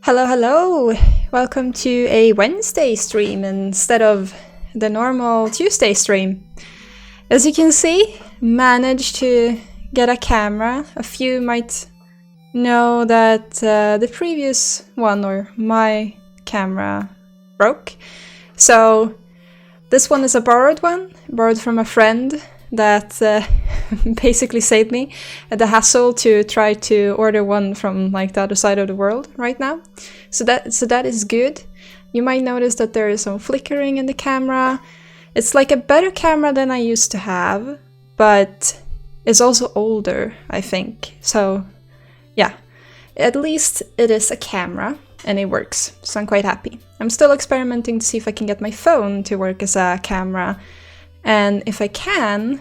Hello, hello! Welcome to a Wednesday stream instead of the normal Tuesday stream. As you can see, managed to get a camera. A few might know that the previous one, or my camera, broke. So this one is a borrowed one, borrowed from a friend that basically saved me the hassle to try to order one from like the other side of the world right now. So that is good. You might notice that there is some flickering in the camera. It's like a better camera than I used to have, but it's also older, I think. So yeah, at least it is a camera and it works. So I'm quite happy. I'm still experimenting to see if I can get my phone to work as a camera. And if I can,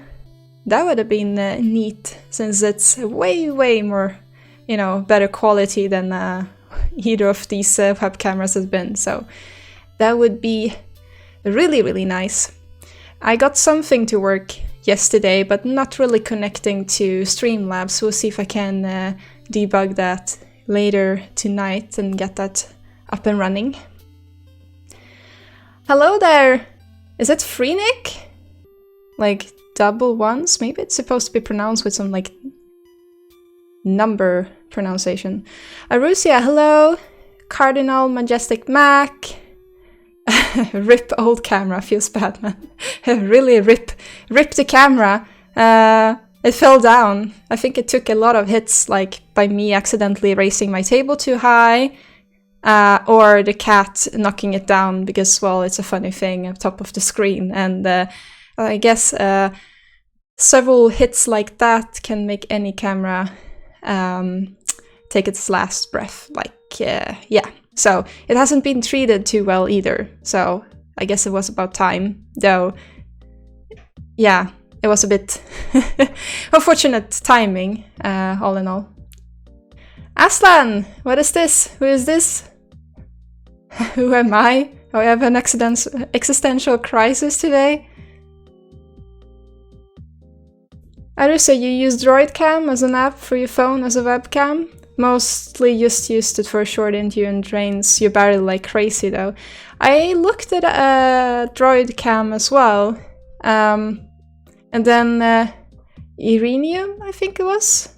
that would have been neat, since it's way more, better quality than either of these web cameras has been. So that would be really nice. I got something to work yesterday, but not really connecting to Streamlabs. We'll see if I can debug that later tonight and get that up and running. Hello there! Is it Freenik? Like double ones? Maybe it's supposed to be pronounced with some like number pronunciation. Arusia, hello! Cardinal Majestic Mac. Rip old camera, feels bad, man. Really rip the camera. It fell down. I think it took a lot of hits, like by me accidentally raising my table too high, or the cat knocking it down because, well, it's a funny thing up top of the screen. And I guess several hits like that can make any camera take its last breath. Yeah. So it hasn't been treated too well either. So I guess it was about time. Though, yeah, it was a bit unfortunate timing, all in all. Aslan, what is this? Who is this? Who am I? Oh, I have an existential crisis today. Arusa, you use DroidCam as an app for your phone as a webcam? Mostly just used it for a short interview and drains your battery like crazy though. I looked at DroidCam as well. And then Irenium, I think it was.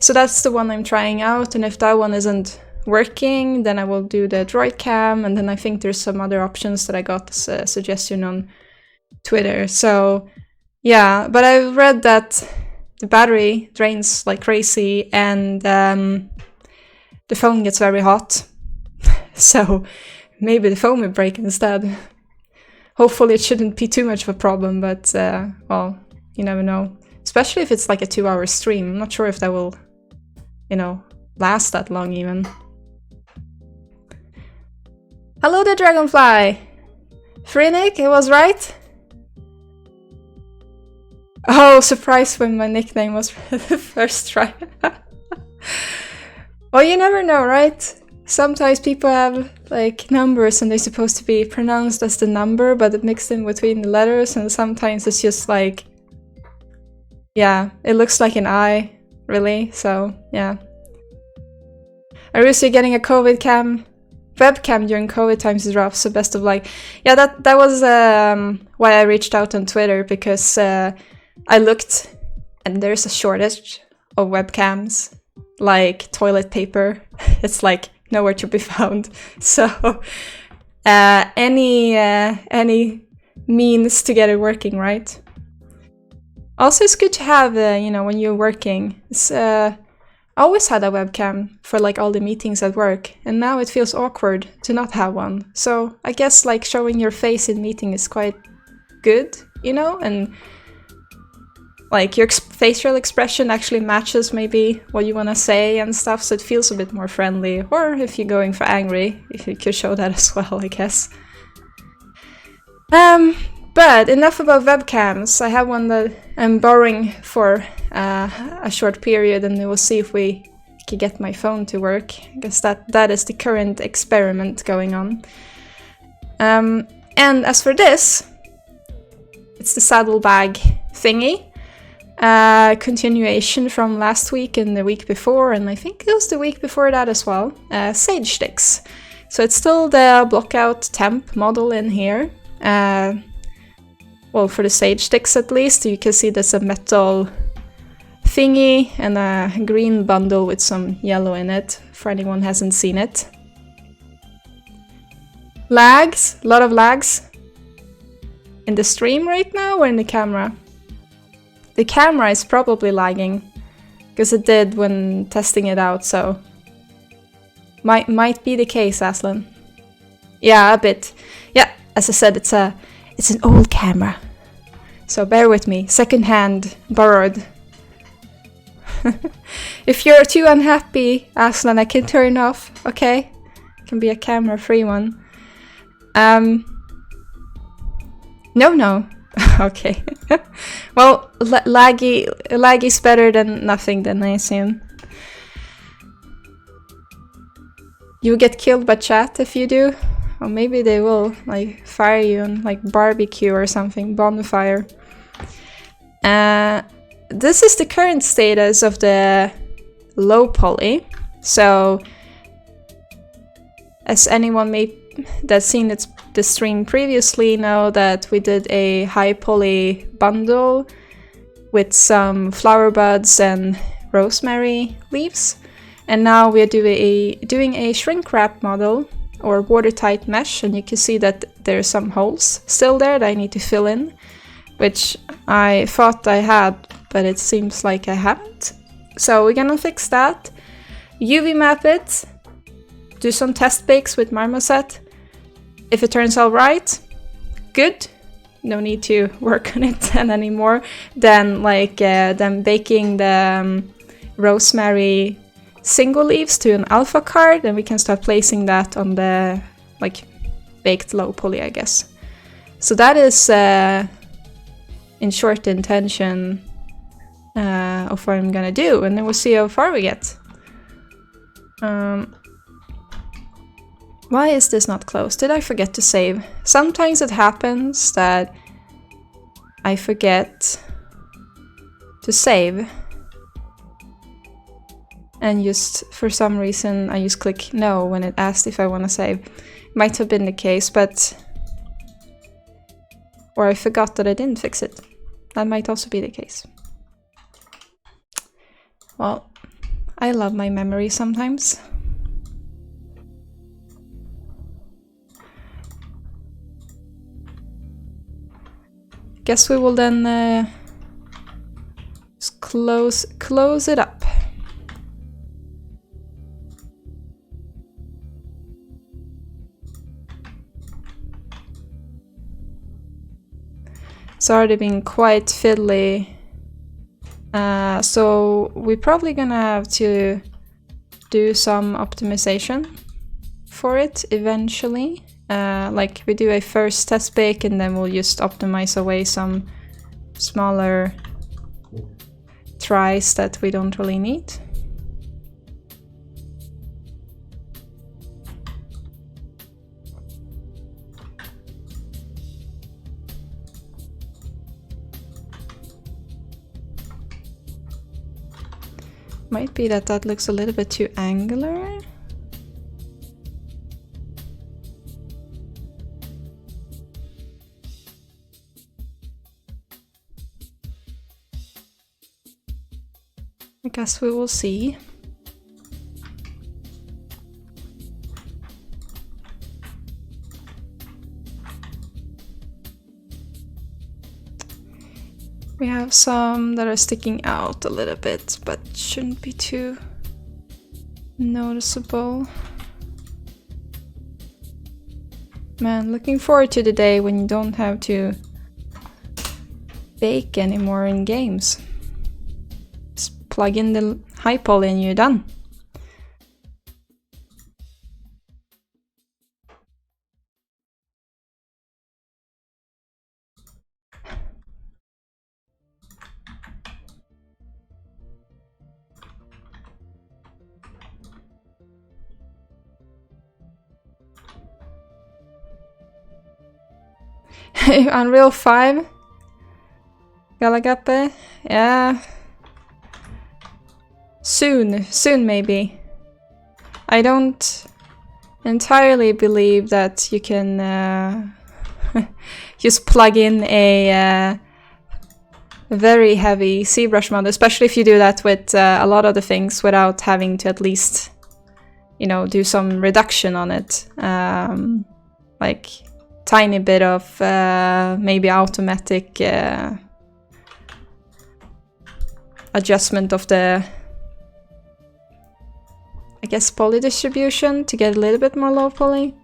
So that's the one I'm trying out, and if that one isn't working, then I will do the DroidCam, and then I think there's some other options that I got as a suggestion on Twitter. So yeah, but I've read that the battery drains like crazy and the phone gets very hot. So maybe the phone will break instead. Hopefully it shouldn't be too much of a problem, but well, you never know. Especially if it's like a 2-hour stream. I'm not sure if that will, last that long even. Hello there, Dragonfly! Freenik, it was right? Oh, surprised when my nickname was the first try. Well, you never know, right? Sometimes people have like numbers and they're supposed to be pronounced as the number, but it mixed in between the letters, and sometimes it's just like, yeah, it looks like an I, really, so yeah. Arusi, getting a webcam during COVID times is rough, so best of luck. Yeah, that was why I reached out on Twitter, because I looked and there's a shortage of webcams, like toilet paper. It's like nowhere to be found. So any means to get it working, right? Also, it's good to have, when you're working. I always had a webcam for like all the meetings at work, and now it feels awkward to not have one. So I guess like showing your face in meeting is quite good, and like your facial expression actually matches maybe what you want to say and stuff, so it feels a bit more friendly. Or if you're going for angry, if you could show that as well, I guess. But enough about webcams. I have one that I'm borrowing for a short period, and we'll see if we can get my phone to work. I guess that is the current experiment going on. And as for this, it's the Saddlebag thingy. Continuation from last week and the week before, and I think it was the week before that as well. Sage sticks. So it's still the blockout temp model in here. Well, for the sage sticks at least, you can see there's a metal thingy and a green bundle with some yellow in it, for anyone who hasn't seen it. Lags, a lot of lags. In the stream right now or in the camera? The camera is probably lagging, because it did when testing it out, so... Might be the case, Aslan. Yeah, a bit. Yeah, as I said, it's an old camera. So bear with me. Second-hand, borrowed. If you're too unhappy, Aslan, I can turn off, okay? It can be a camera-free one. No. Okay. Well, laggy's better than nothing then, I assume. You get killed by chat if you do. Or maybe they will, like, fire you on, like, barbecue or something, bonfire. This is the current status of the lowpoly. So, as anyone that's seen the stream previously know that we did a high poly bundle with some flower buds and rosemary leaves. And now we are doing a shrink wrap model or watertight mesh, and you can see that there are some holes still there that I need to fill in, which I thought I had, but it seems like I haven't. So we're gonna fix that, UV map it, do some test bakes with Marmoset. If it turns out right, good. No need to work on it then anymore. Then baking the rosemary single leaves to an alpha card, and we can start placing that on the baked low poly, I guess. So that is in short intention of what I'm gonna do, and then we'll see how far we get. Why is this not closed? Did I forget to save? Sometimes it happens that I forget to save. And just for some reason I just click no when it asked if I want to save. Might have been the case, but... Or I forgot that I didn't fix it. That might also be the case. Well, I love my memory sometimes. Guess we will then just close it up. It's already been quite fiddly, so we're probably gonna have to do some optimization for it eventually. Like we do a first test bake and then we'll just optimize away some smaller tries that we don't really need. Might be that looks a little bit too angular. I guess we will see. We have some that are sticking out a little bit, but shouldn't be too noticeable. Man, looking forward to the day when you don't have to bake anymore in games. Just plug in the high poly and you're done. Unreal 5 Galagape? Yeah. Soon maybe. I don't entirely believe that you can just plug in a very heavy Zbrush mod, especially if you do that with a lot of the things without having to at least, you know, do some reduction on it. Like tiny bit of maybe automatic adjustment of the, I guess, poly distribution to get a little bit more low poly.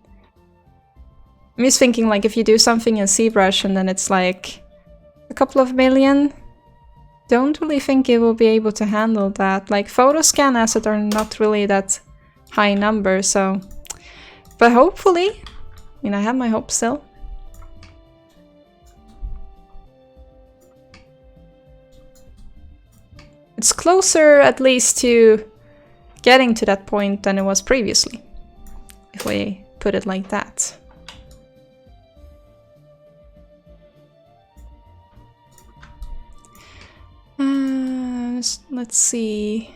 I'm just thinking, like, if you do something in Zbrush and then it's like a couple of million, don't really think it will be able to handle that. Like, photo scan assets are not really that high number, so... But hopefully, I mean, I have my hope still. It's closer, at least, to getting to that point than it was previously, if we put it like that. Let's see.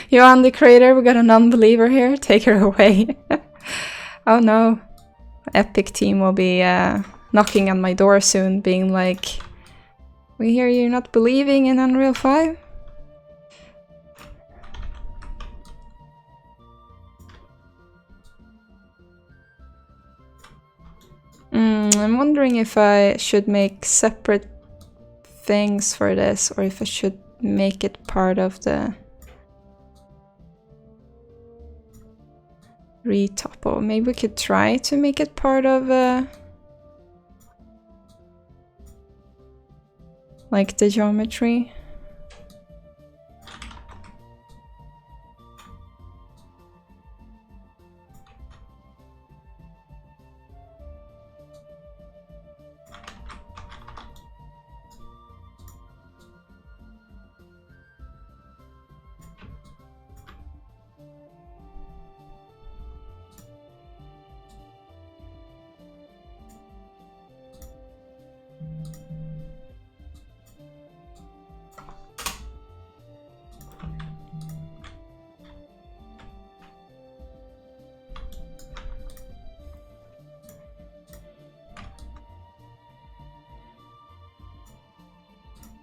Johan the creator, we got a non-believer here. Take her away. Oh no. Epic team will be knocking on my door soon, being like, we hear you're not believing in Unreal 5? I'm wondering if I should make separate things for this, or if I should make it part of the retopo. Maybe we could try to make it part of like the geometry.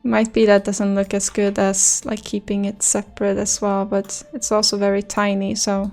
Might be that doesn't look as good as like keeping it separate as well, but it's also very tiny, so...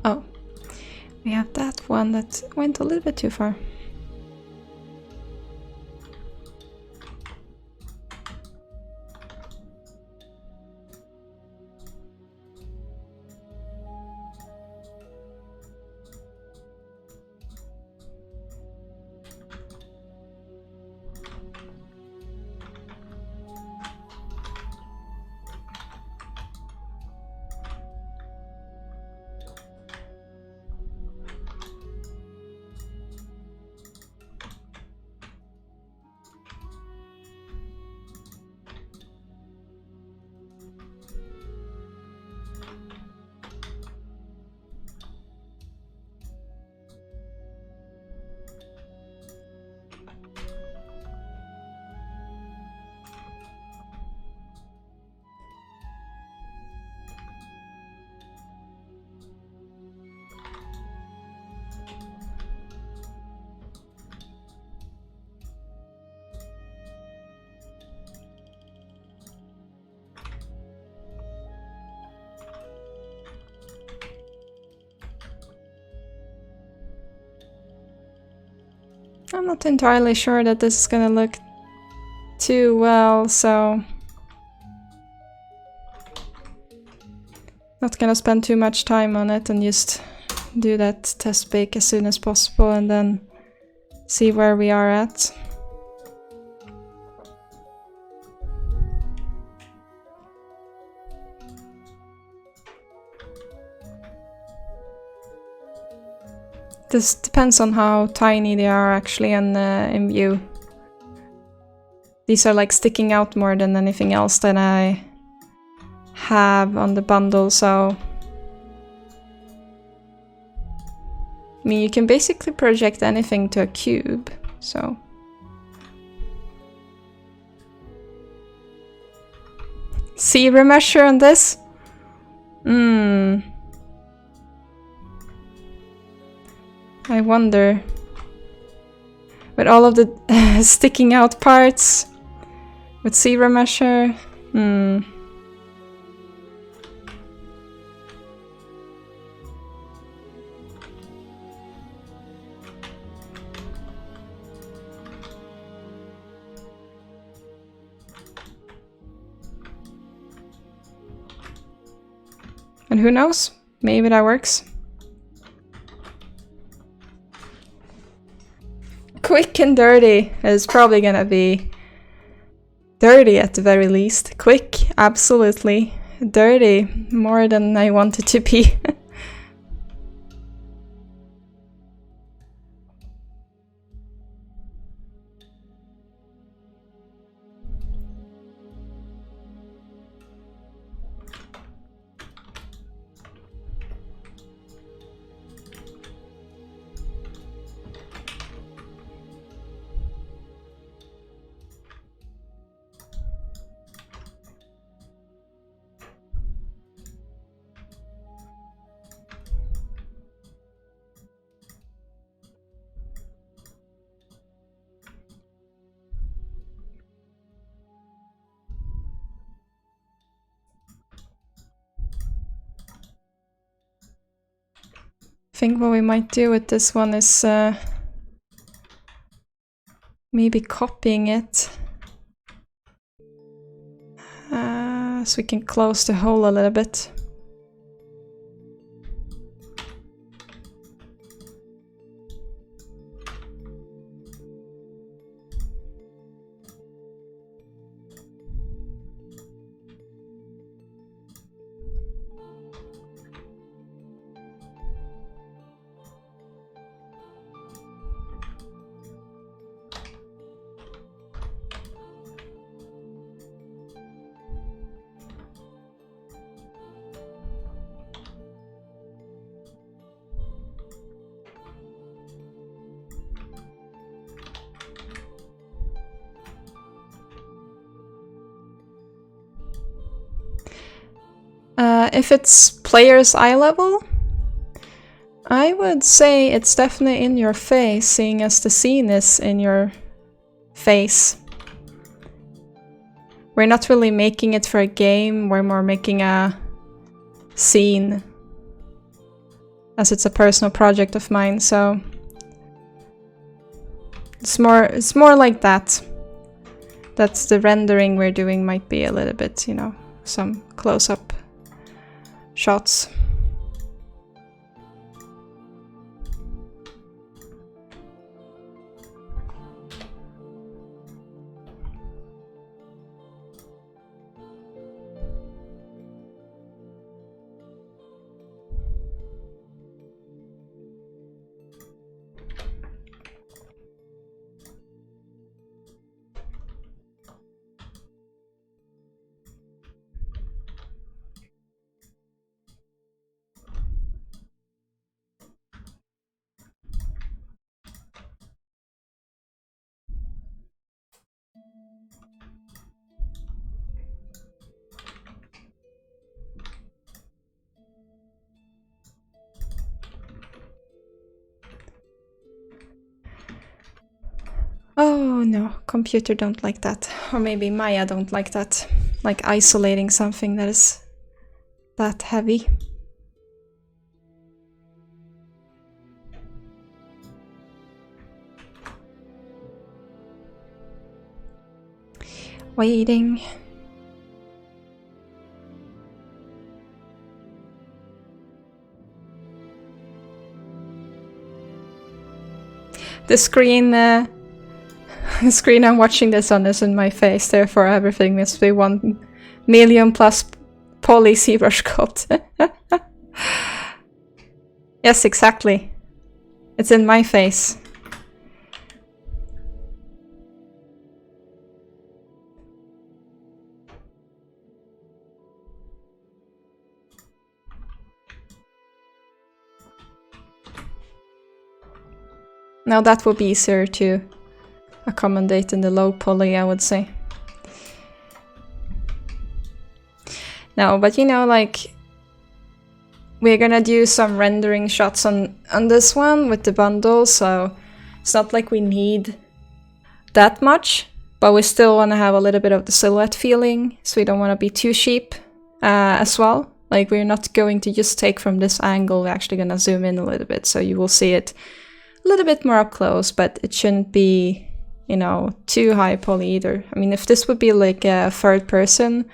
Oh, we have that one that went a little bit too far. I'm not entirely sure that this is gonna look too well, so not gonna spend too much time on it and just do that test bake as soon as possible and then see where we are at. This depends on how tiny they are actually in view. These are like sticking out more than anything else that I have on the bundle, so I mean, you can basically project anything to a cube, so see remeasure on this? I wonder. With all of the sticking out parts, with see remeasure, and who knows? Maybe that works. Quick and dirty is probably gonna be dirty at the very least. Quick, absolutely. Dirty, more than I want it to be. I think what we might do with this one is maybe copying it so we can close the hole a little bit. If it's player's eye level, I would say it's definitely in your face, seeing as the scene is in your face. We're not really making it for a game, we're more making a scene, as it's a personal project of mine, so it's more like that. That's the rendering we're doing might be a little bit, you know, some close-up shots. Oh no, computer don't like that. Or maybe Maya don't like that. Like isolating something that is that heavy. Waiting. The screen, the screen I'm watching this on is in my face, therefore everything must be 1 million plus poly Zbrush sculpt. Yes, exactly. It's in my face. Now that would be easier to accommodate in the low poly, I would say. No, but you know, like, we're gonna do some rendering shots on this one with the bundle, so it's not like we need that much, but we still want to have a little bit of the silhouette feeling, so we don't want to be too cheap as well. Like, we're not going to just take from this angle, we're actually gonna zoom in a little bit, so you will see it a little bit more up close, but it shouldn't be, you know, too high poly either. I mean, if this would be like a third person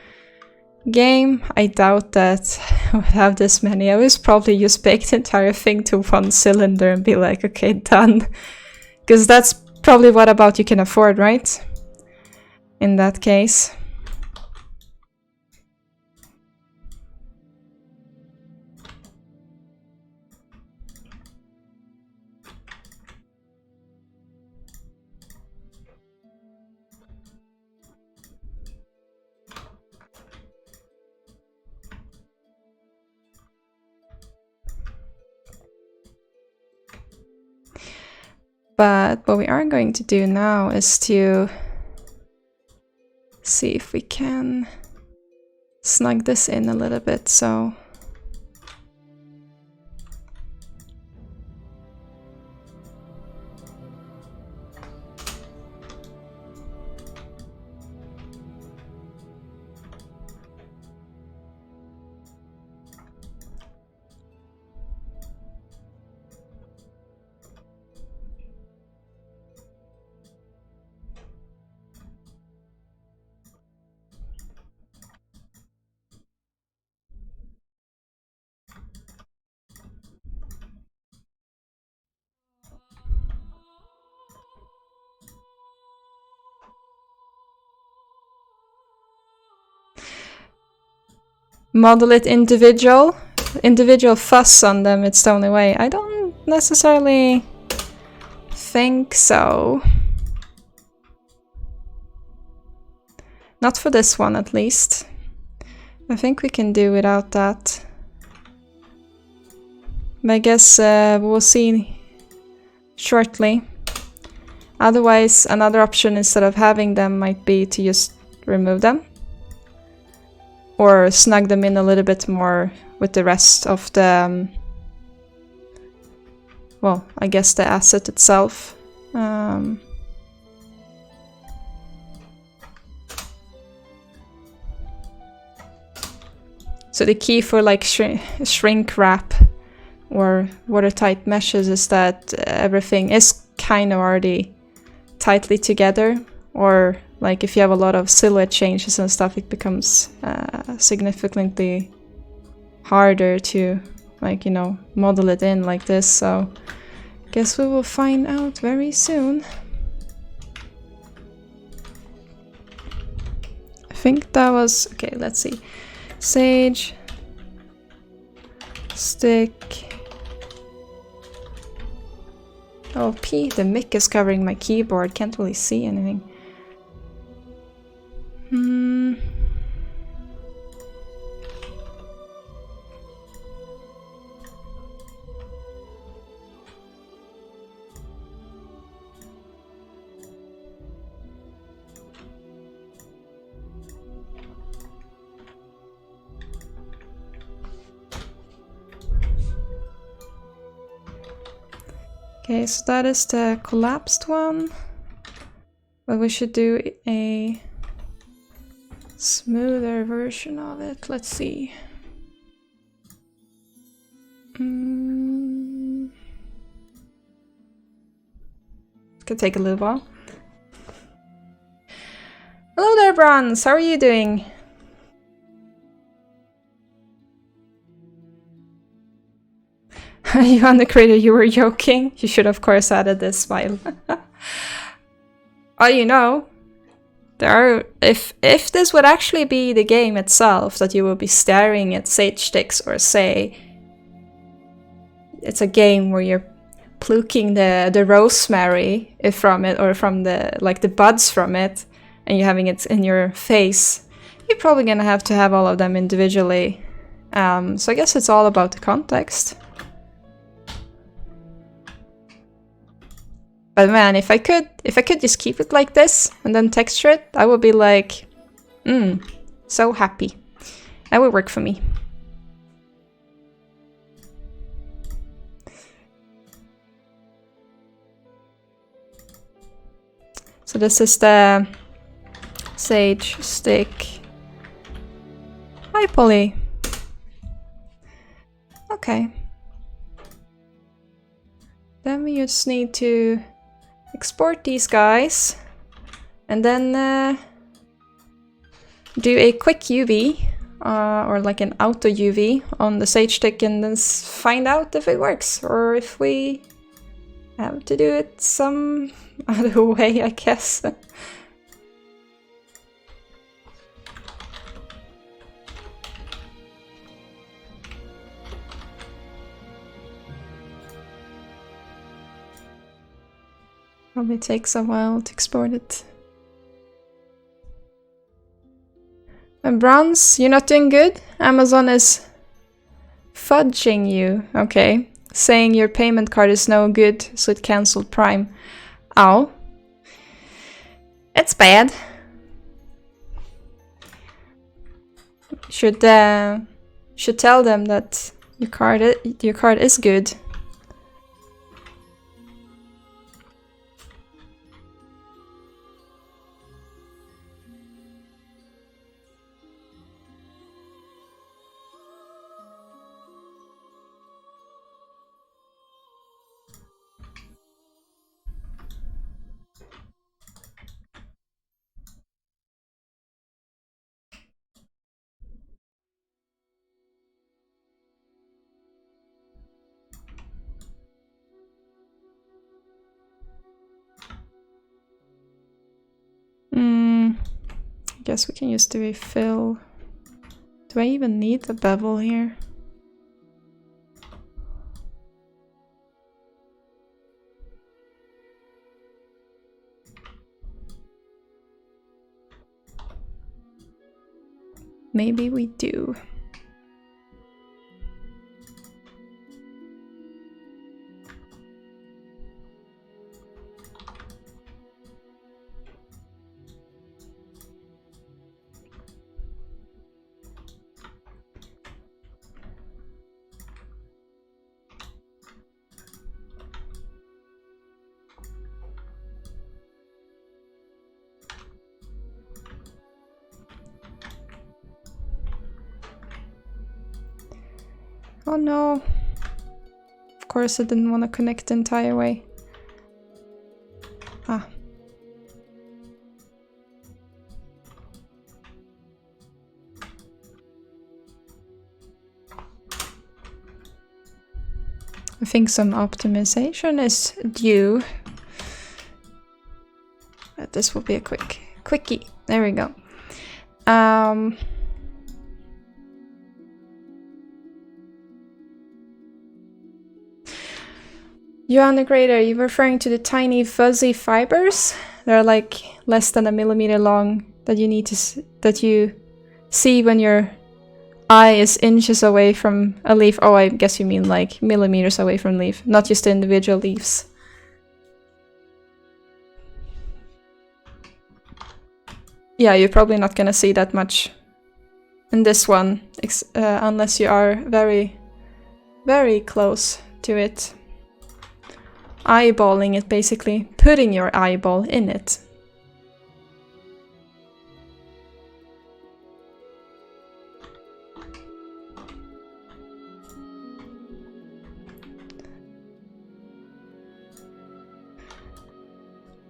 game, I doubt that I would have this many. I would probably just bake the entire thing to one cylinder and be like, okay, done. Because that's probably what about you can afford, right? In that case. But what we are going to do now is to see if we can snug this in a little bit, so model it individual fuss on them, it's the only way. I don't necessarily think so. Not for this one, at least. I think we can do without that. But I guess we'll see shortly. Otherwise, another option instead of having them might be to just remove them. Or snug them in a little bit more with the rest of the, well, I guess the asset itself. So the key for like shrink wrap or watertight meshes is that everything is kind of already tightly together, or like if you have a lot of silhouette changes and stuff, it becomes significantly harder to, like, you know, model it in like this. So guess we will find out very soon. I think that was okay. Let's see. Sage, stick. Oh, P, the mic is covering my keyboard. Can't really see anything. Okay, so that is the collapsed one. But we should do a smoother version of it. Let's see. It could take a little while. Hello there, Bronze, how are you doing? You on the creator, you were joking? You should of course added this smile. Oh, you know, there are, if this would actually be the game itself, that you will be staring at sage sticks, or say it's a game where you're plucking the rosemary from it, or from the like the buds from it, and you're having it in your face, you're probably gonna have to have all of them individually. So I guess it's all about the context. But man, if I could just keep it like this and then texture it, I would be like, so happy. That would work for me. So this is the sage stick lowpoly. Okay. Then we just need to export these guys, and then do a quick UV, or like an auto UV on the sage stick, and then find out if it works, or if we have to do it some other way, I guess. Probably takes a while to export it. And Bronze, you're not doing good? Amazon is fudging you. Okay. Saying your payment card is no good, so it cancelled Prime. Ow. It's bad. Should tell them that your card is good. Guess we can just do a fill. Do I even need the bevel here? Maybe we do. Oh no. Of course I didn't want to connect the entire way. Ah. I think some optimization is due. But this will be a quickie. There we go. Johan the Greater, you're referring to the tiny fuzzy fibers? They're like less than 1 millimeter long that you need to that you see when your eye is inches away from a leaf. Oh, I guess you mean like millimeters away from leaf, not just the individual leaves. Yeah, you're probably not gonna see that much in this one, unless you are very, very close to it. Eyeballing it, basically. Putting your eyeball in it.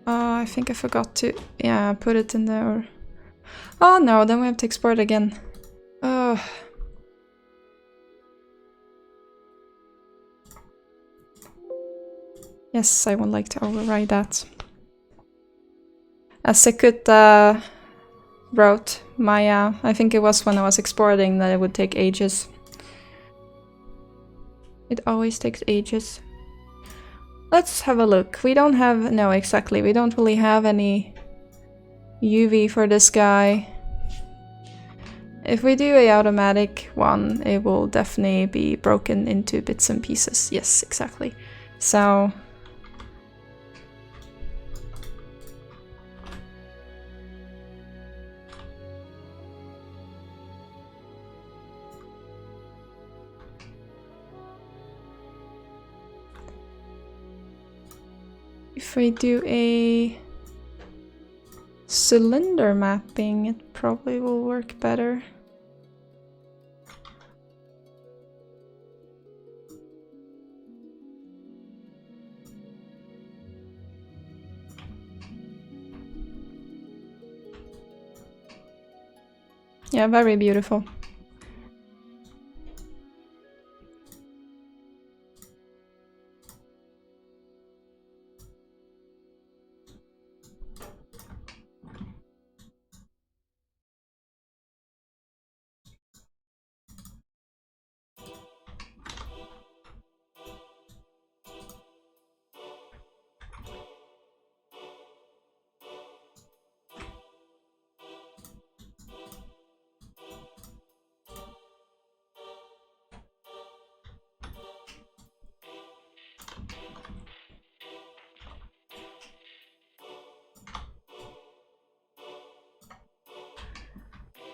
I think I forgot to, put it in there. Oh no, then we have to export again. Ugh. Yes, I would like to override that. As Sekut wrote, Maya, I think it was when I was exporting that it would take ages. It always takes ages. Let's have a look. We don't have... No, exactly. We don't really have any UV for this guy. If we do a automatic one, it will definitely be broken into bits and pieces. Yes, exactly. So... if we do a cylinder mapping, it probably will work better. Yeah, very beautiful.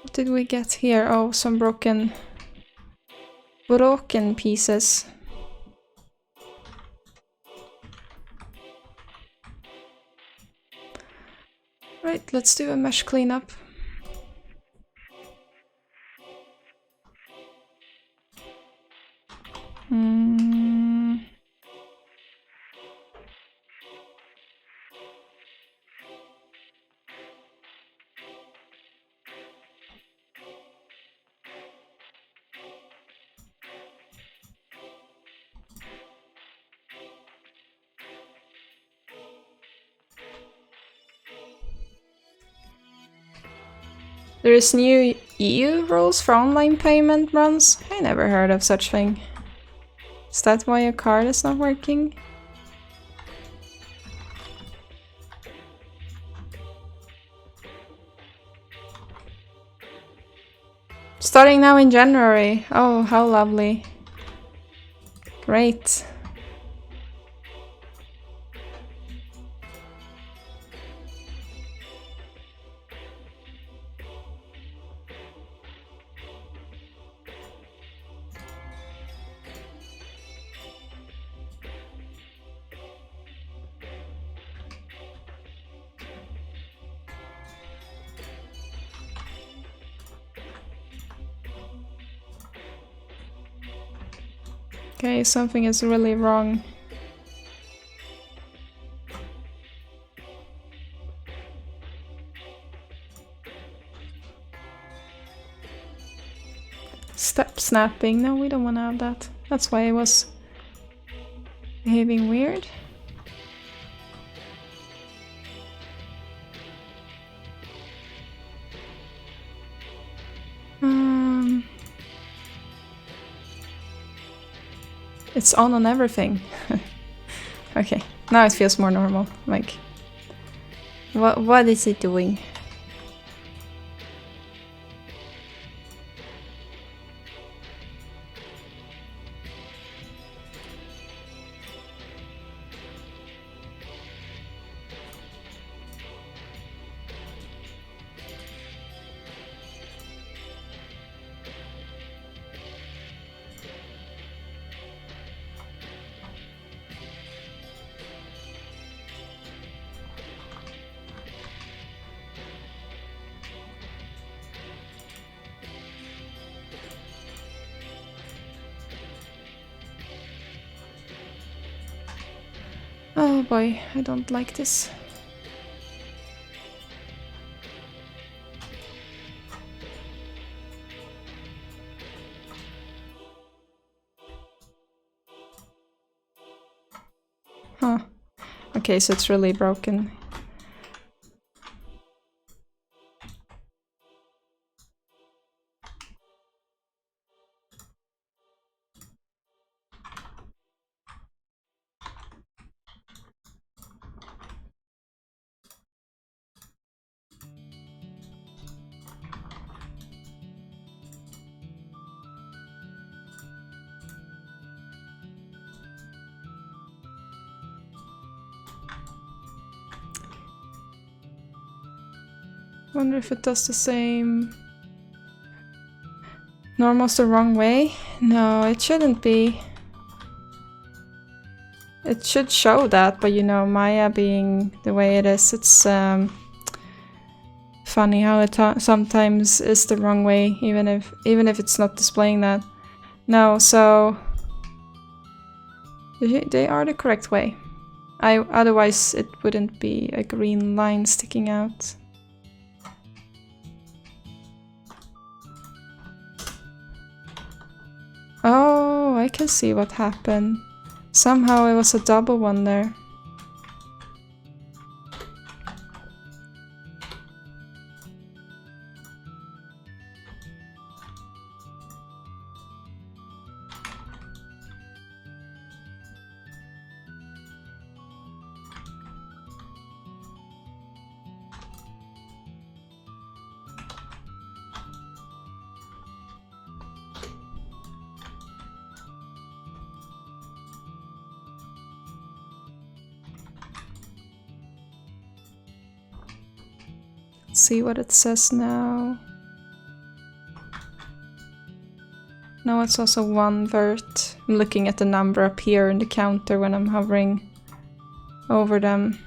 What did we get here? Oh, some broken pieces. Right, let's do a mesh cleanup. There is new EU rules for online payment runs? I never heard of such thing. Is that why your card is not working? Starting now in January. Oh, how lovely. Great. Okay, something is really wrong. Step snapping. No, we don't want to have that. That's why I was behaving weird. It's on everything. Okay, now it feels more normal. Like, what is it doing? Oh boy, I don't like this. Huh. Okay, so it's really broken. Wonder if it does the same. Normal's the wrong way? No, it shouldn't be. It should show that, but you know, Maya being the way it is, it's funny how it sometimes is the wrong way, even if it's not displaying that. No, so they are the correct way. Otherwise it wouldn't be a green line sticking out. Oh, I can see what happened. Somehow it was a double one there. See what it says now. No, it's also one vert. I'm looking at the number up here in the counter when I'm hovering over them.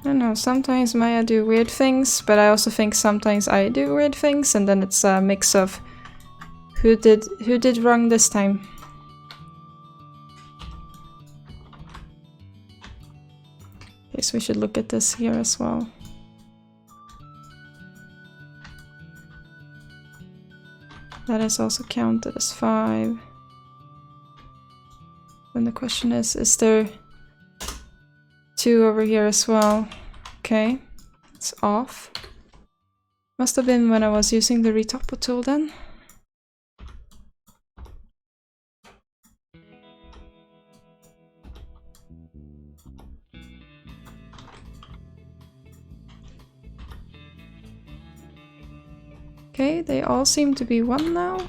I don't know, sometimes Maya do weird things, but I also think sometimes I do weird things, and then it's a mix of who did wrong this time. Okay, so we should look at this here as well. That is also counted as 5. Then the question is there 2 over here as well? Okay, it's off. Must have been when I was using the retopo tool then. Okay, they all seem to be 1 now.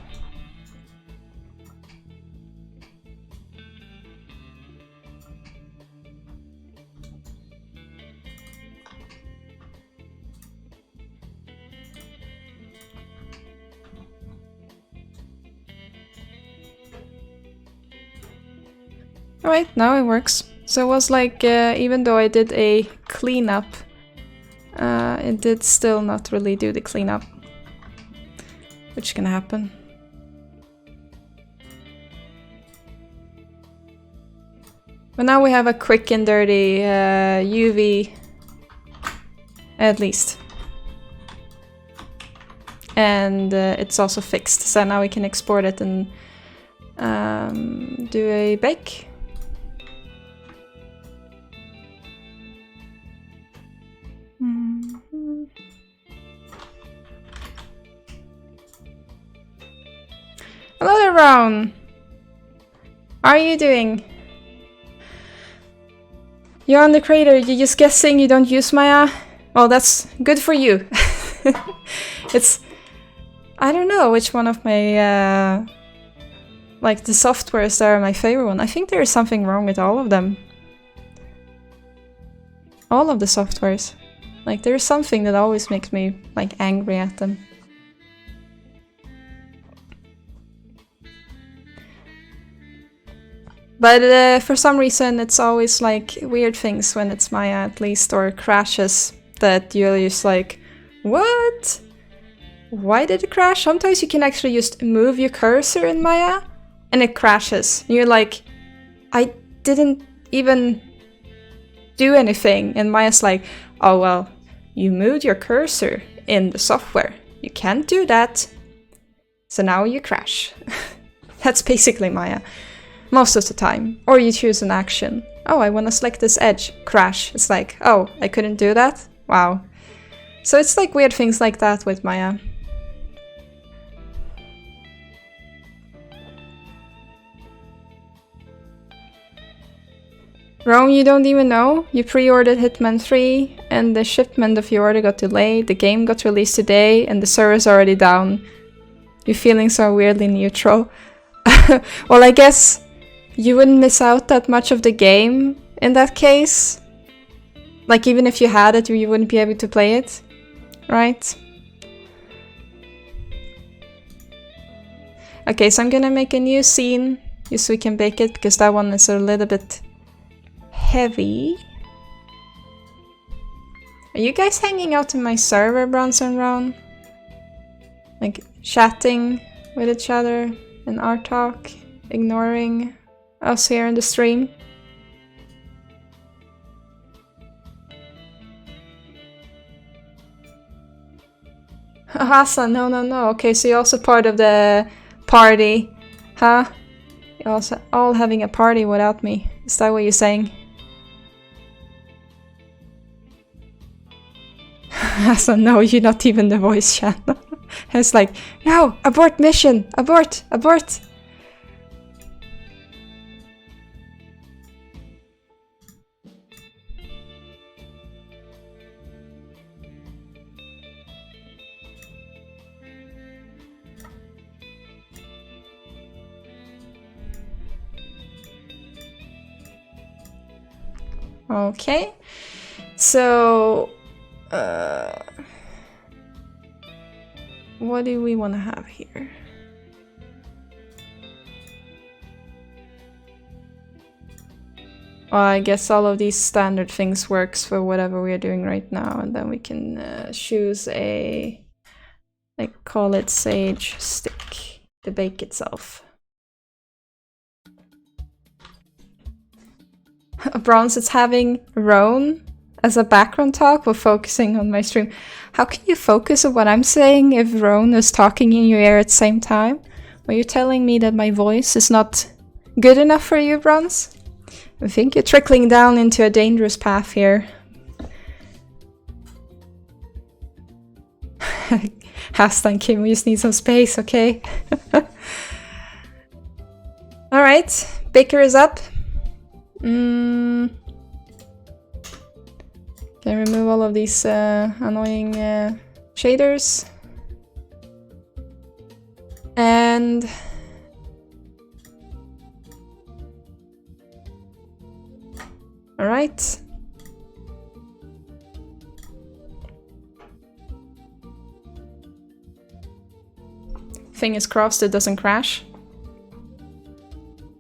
Alright, now it works. So it was like, even though I did a cleanup, it did still not really do the cleanup. Which can happen. But now we have a quick and dirty UV, at least. And it's also fixed, so now we can export it and do a bake. Hello there, Brown! How are you doing? You're on the crater, you're just guessing you don't use Maya? Well, that's good for you. It's... I don't know which one of my... like the softwares that are my favorite one. I think there is something wrong with all of them. All of the softwares. Like there's something that always makes me like angry at them. But for some reason it's always like weird things when it's Maya at least, or crashes that you're just like, what? Why did it crash? Sometimes you can actually just move your cursor in Maya and it crashes. And you're like, I didn't even do anything. And Maya's like, oh well, you moved your cursor in the software. You can't do that. So now you crash. That's basically Maya. Most of the time. Or you choose an action. Oh, I want to select this edge. Crash. It's like, oh, I couldn't do that? Wow. So it's like weird things like that with Maya. Rome, you don't even know? You pre-ordered Hitman 3 and the shipment of your order got delayed, the game got released today and the server's already down. Your feelings are weirdly neutral. Well, I guess you wouldn't miss out that much of the game in that case. Like, even if you had it, you wouldn't be able to play it, right? Okay, so I'm gonna make a new scene just so we can bake it, because that one is a little bit heavy. Are you guys hanging out in my server, Bronson Round? Like, chatting with each other in our talk, ignoring us here in the stream? Hassan, no. Okay, so you're also part of the party, huh? You're also all having a party without me. Is that what you're saying? Hassan, no, you're not even the voice channel. It's like, no, abort mission, abort. Okay, so what do we want to have here? Well, I guess all of these standard things works for whatever we are doing right now, and then we can choose a, like, call it sage stick, the bake itself. Bronze is having Roan as a background talk while focusing on my stream. How can you focus on what I'm saying if Roan is talking in your ear at the same time? Are you telling me that my voice is not good enough for you, Bronze? I think you're trickling down into a dangerous path here. Hashtag Kim, we just need some space, okay? Alright, Baker is up. Can remove all of these annoying shaders. And alright. Fingers crossed it doesn't crash.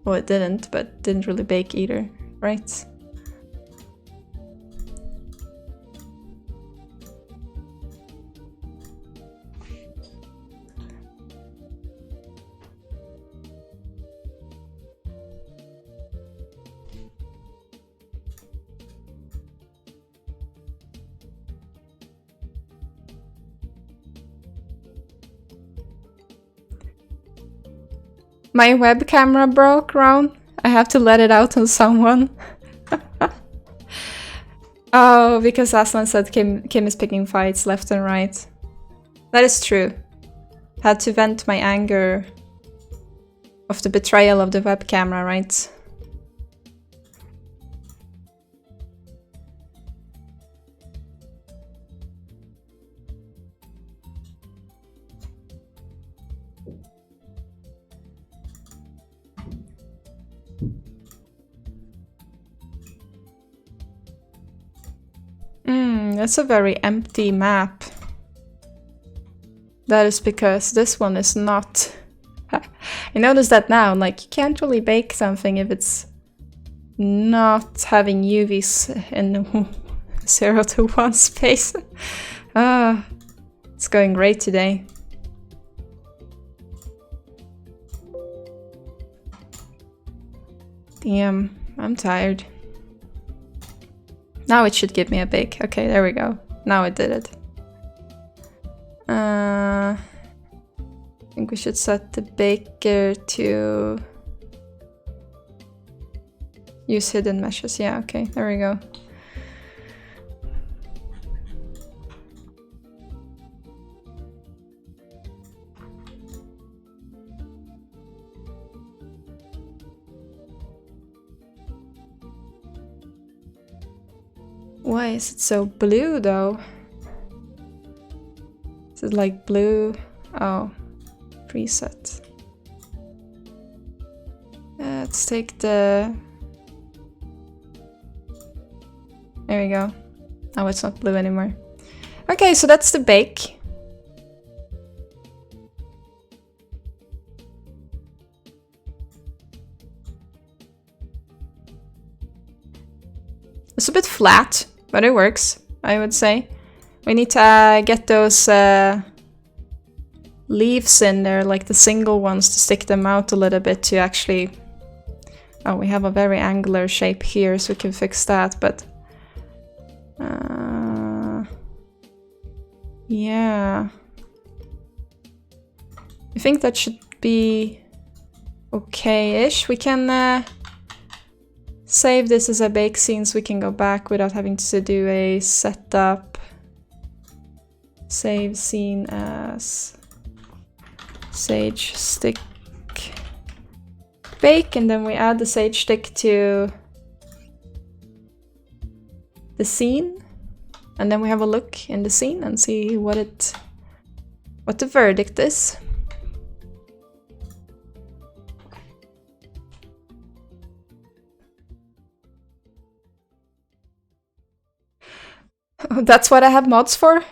Well, it didn't, but didn't really bake either, right? My web camera broke, Ron. I have to let it out on someone. Oh, because Aslan said Kim is picking fights left and right. That is true. Had to vent my anger of the betrayal of the web camera, right? That's a very empty map. That is because this one is not... I noticed that now, like, you can't really bake something if it's not having UVs in 0 to 1 space. It's going great today. Damn, I'm tired. Now it should give me a bake. Okay, there we go. Now it did it. I think we should set the baker to use hidden meshes. Yeah, okay, there we go. Why is it so blue though? Is it like blue? Oh, preset. Let's take the... There we go. Oh, it's not blue anymore. Okay, so that's the bake. It's a bit flat, but it works, I would say. We need to get those leaves in there, like the single ones, to stick them out a little bit to actually... Oh, we have a very angular shape here, so we can fix that, but... yeah. I think that should be okay-ish. We can save this as a bake scene so we can go back without having to do a setup. Save scene as sage stick bake, and then we add the sage stick to the scene, and then we have a look in the scene and see what the verdict is. That's what I have mods for.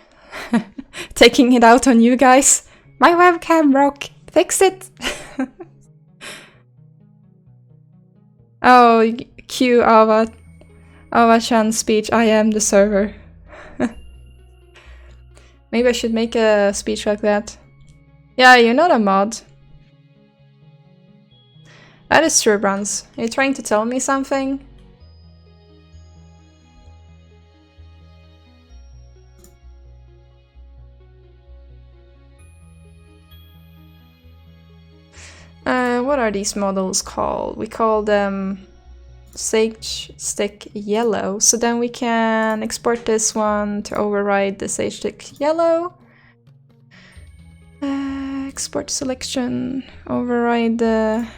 Taking it out on you guys. My webcam broke. Fix it. Oh, cue Ava-chan's speech. I am the server. Maybe I should make a speech like that. Yeah, you're not a mod. That is true, Bronze. Are you trying to tell me something? What are these models called? We call them Sage Stick Yellow. So then we can export this one to override the Sage Stick Yellow. Export selection, override the...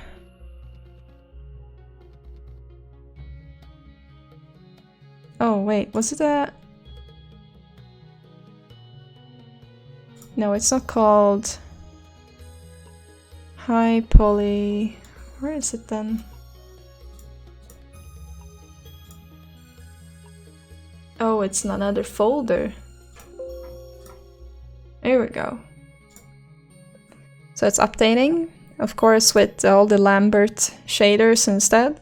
Oh wait, was it a... No, it's not called... High poly... Where is it then? Oh, it's in another folder. There we go. So it's updating, of course, with all the Lambert shaders instead.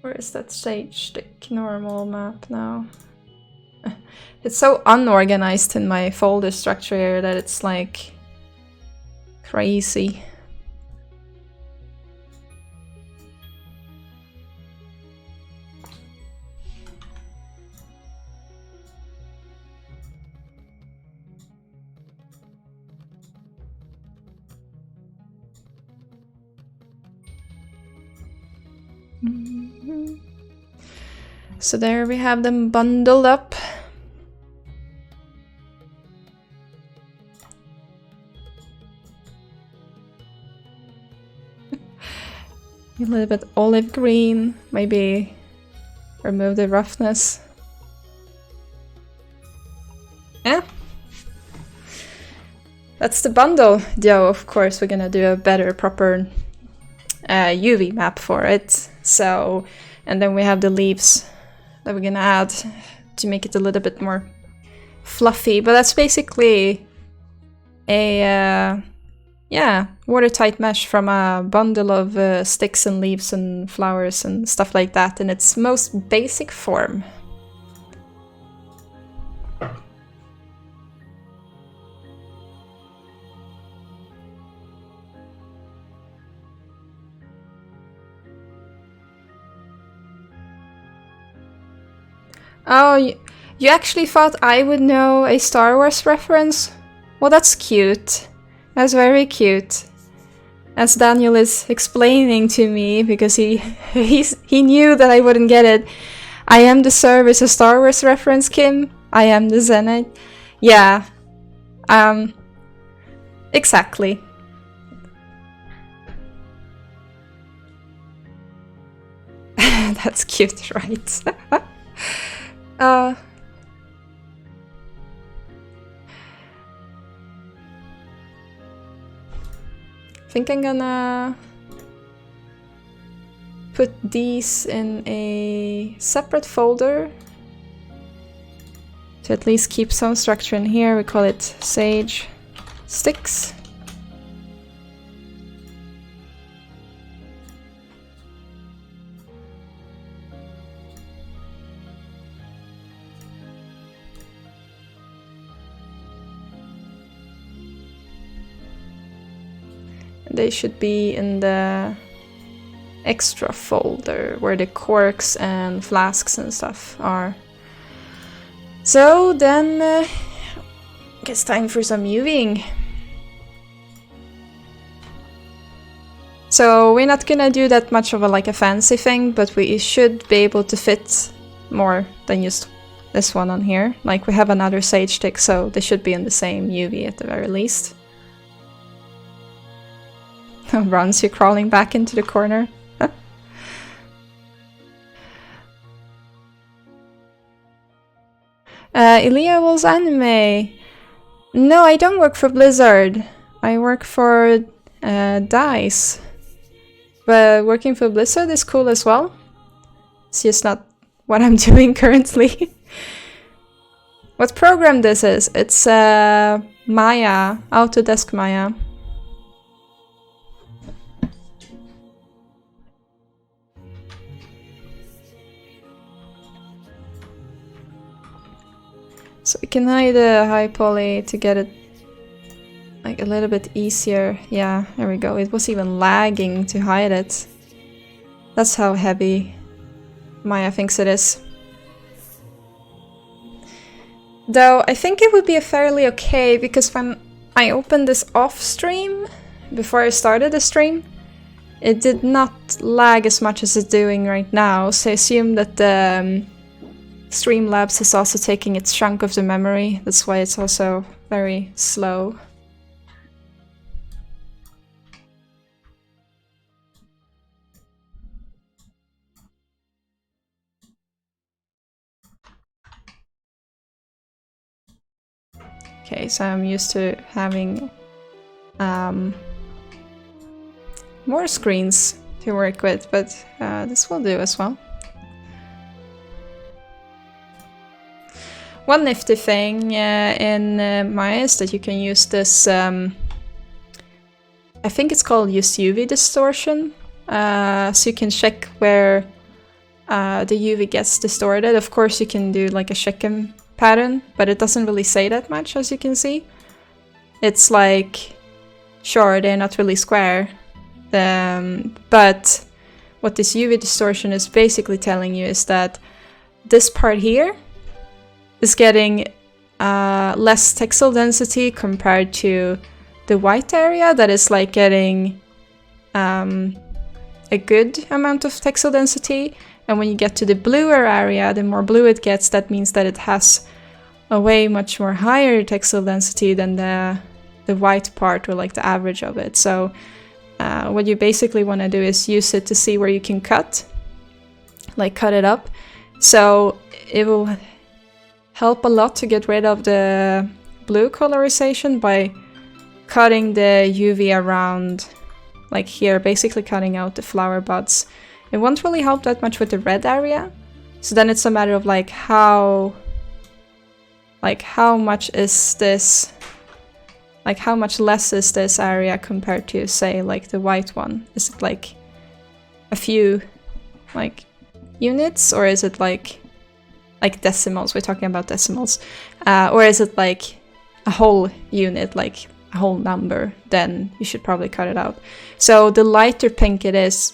Where is that Sage Stick normal map now? It's so unorganized in my folder structure here that it's like crazy. So there we have them bundled up. A little bit olive green, maybe remove the roughness. Yeah. That's the bundle, though. Of course, we're gonna do a better, proper UV map for it. So, and then we have the leaves that we're gonna add to make it a little bit more fluffy. But that's basically a yeah, watertight mesh from a bundle of sticks and leaves and flowers and stuff like that in its most basic form. Oh, you actually thought I would know a Star Wars reference? Well, that's cute. That's very cute. As Daniel is explaining to me, because he knew that I wouldn't get it. I am the Serv is a Star Wars reference, Kim. I am the Zenite. Yeah. Exactly. That's cute, right? I think I'm gonna put these in a separate folder to at least keep some structure in here. We call it Sage Sticks. They should be in the extra folder where the corks and flasks and stuff are. So then I guess time for some UVing. So we're not gonna do that much of a fancy thing, but we should be able to fit more than just this one on here. Like, we have another sage stick, so they should be in the same UV at the very least. Runs you crawling back into the corner. Elia Wolf's anime. No, I don't work for Blizzard. I work for DICE. But working for Blizzard is cool as well. It's just not what I'm doing currently. What program this is? It's Maya, Autodesk Maya. So we can hide the high poly to get it like a little bit easier. Yeah, there we go. It was even lagging to hide it. That's how heavy Maya thinks it is. Though I think it would be fairly okay, because when I opened this off stream, before I started the stream, it did not lag as much as it's doing right now. So I assume that the Streamlabs is also taking its chunk of the memory. That's why it's also very slow. Okay, so I'm used to having more screens to work with, but this will do as well. One nifty thing in Maya is that you can use this, I think it's called just UV distortion, so you can check where the UV gets distorted. Of course you can do like a chicken pattern, but it doesn't really say that much, as you can see. It's like, sure, they're not really square, but what this UV distortion is basically telling you is that this part here is getting less texel density compared to the white area that is like getting a good amount of texel density. And when you get to the bluer area, the more blue it gets, that means that it has a way much more higher texel density than the white part, or like the average of it. So what you basically want to do is use it to see where you can cut it up. So it will help a lot to get rid of the blue colorization by cutting the UV around, like here, basically cutting out the flower buds. It won't really help that much with the red area, so then it's a matter of like how much is this, like how much less is this area compared to, say, like the white one? Is it like a few like units, or is it like decimals? We're talking about decimals. Or is it like a whole unit, like a whole number? Then you should probably cut it out. So the lighter pink it is,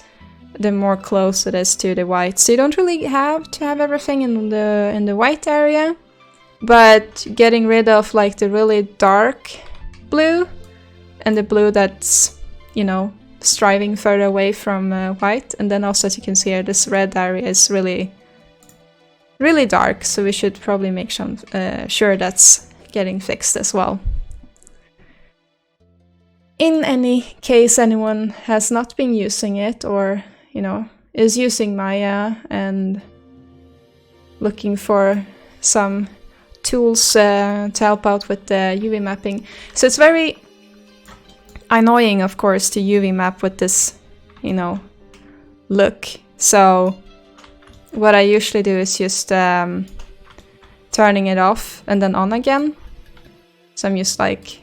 the more close it is to the white. So you don't really have to have everything in the white area, but getting rid of like the really dark blue and the blue that's, you know, striving further away from white. And then also, as you can see here, this red area is really dark, so we should probably make sure that's getting fixed as well. In any case anyone has not been using it, or, you know, is using Maya and looking for some tools to help out with the UV mapping. So it's very annoying, of course, to UV map with this, you know, look. So what I usually do is just turning it off and then on again. So I'm just like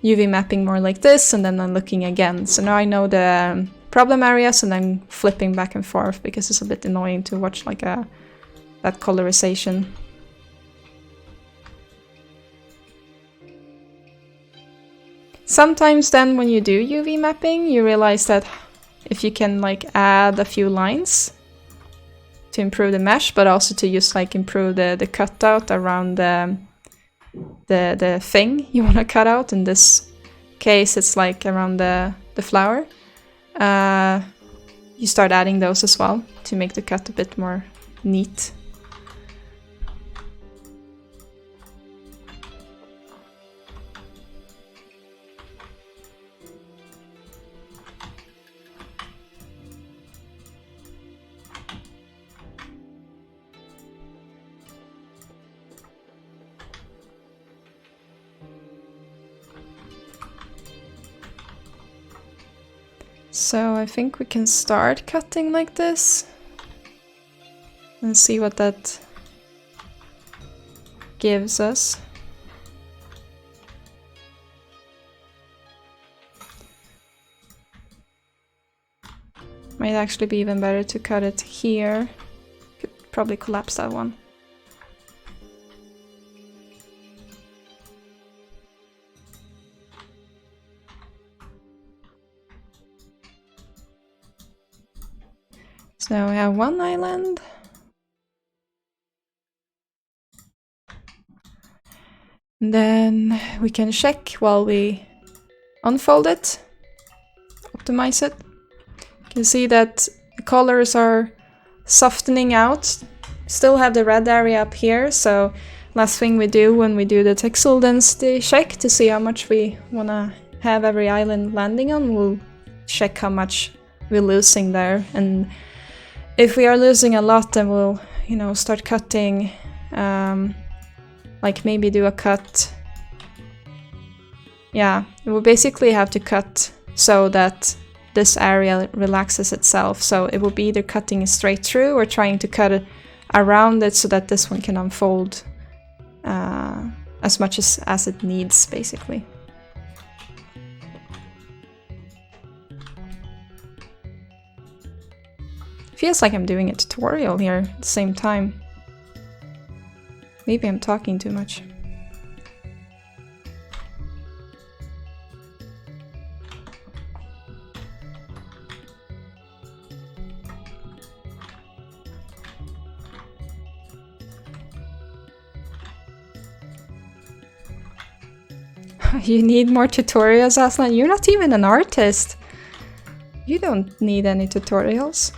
UV mapping more like this, and then I'm looking again. So now I know the problem areas, and I'm flipping back and forth because it's a bit annoying to watch like that colorization. Sometimes then when you do UV mapping, you realize that if you can like add a few lines to improve the mesh, but also to just like improve the cutout around the thing you want to cut out. In this case, it's like around the flower. You start adding those as well to make the cut a bit more neat. So I think we can start cutting like this and see what that gives us. Might actually be even better to cut it here. Could probably collapse that one. So we have one island. And then we can check while we unfold it, optimize it. You can see that the colors are softening out. Still have the red area up here, so last thing we do when we do the Quixel density check to see how much we want to have every island landing on, we'll check how much we're losing there. And if we are losing a lot, then we'll, you know, start cutting, like maybe do a cut. Yeah, we'll basically have to cut so that this area relaxes itself. So it will be either cutting straight through or trying to cut it around it so that this one can unfold as much as it needs, basically. Feels like I'm doing a tutorial here at the same time. Maybe I'm talking too much. You need more tutorials, Aslan? You're not even an artist. You don't need any tutorials.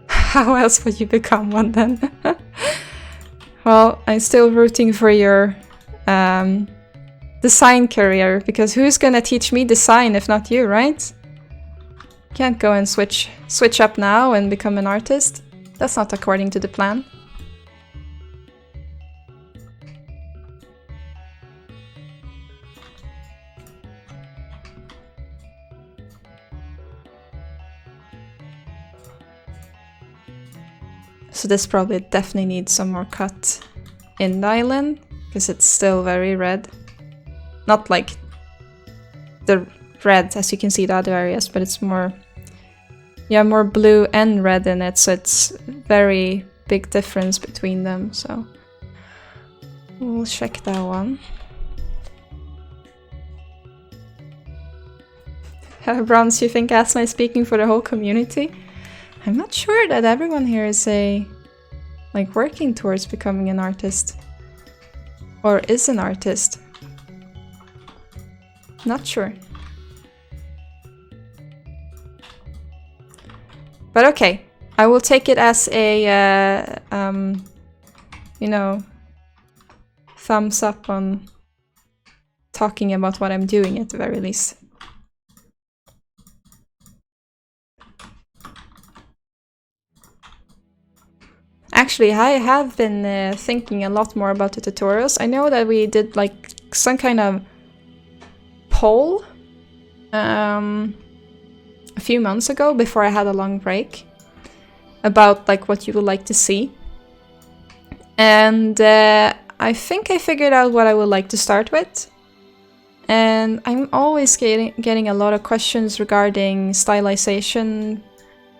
How else would you become one then? Well, I'm still rooting for your design career, because who's gonna teach me design if not you, right? Can't go and switch up now and become an artist. That's not according to the plan. So this probably definitely needs some more cut in the island, because it's still very red. Not like the red as you can see the other areas, but it's more, yeah, more blue and red in it, so it's very big difference between them, so we'll check that one. Bronze, you think Asma is speaking for the whole community? I'm not sure that everyone here is like working towards becoming an artist. Or is an artist. Not sure. But okay, I will take it as a, you know, thumbs up on talking about what I'm doing at the very least. Actually, I have been thinking a lot more about the tutorials. I know that we did like some kind of poll a few months ago before I had a long break about like what you would like to see. And I think I figured out what I would like to start with. And I'm always getting a lot of questions regarding stylization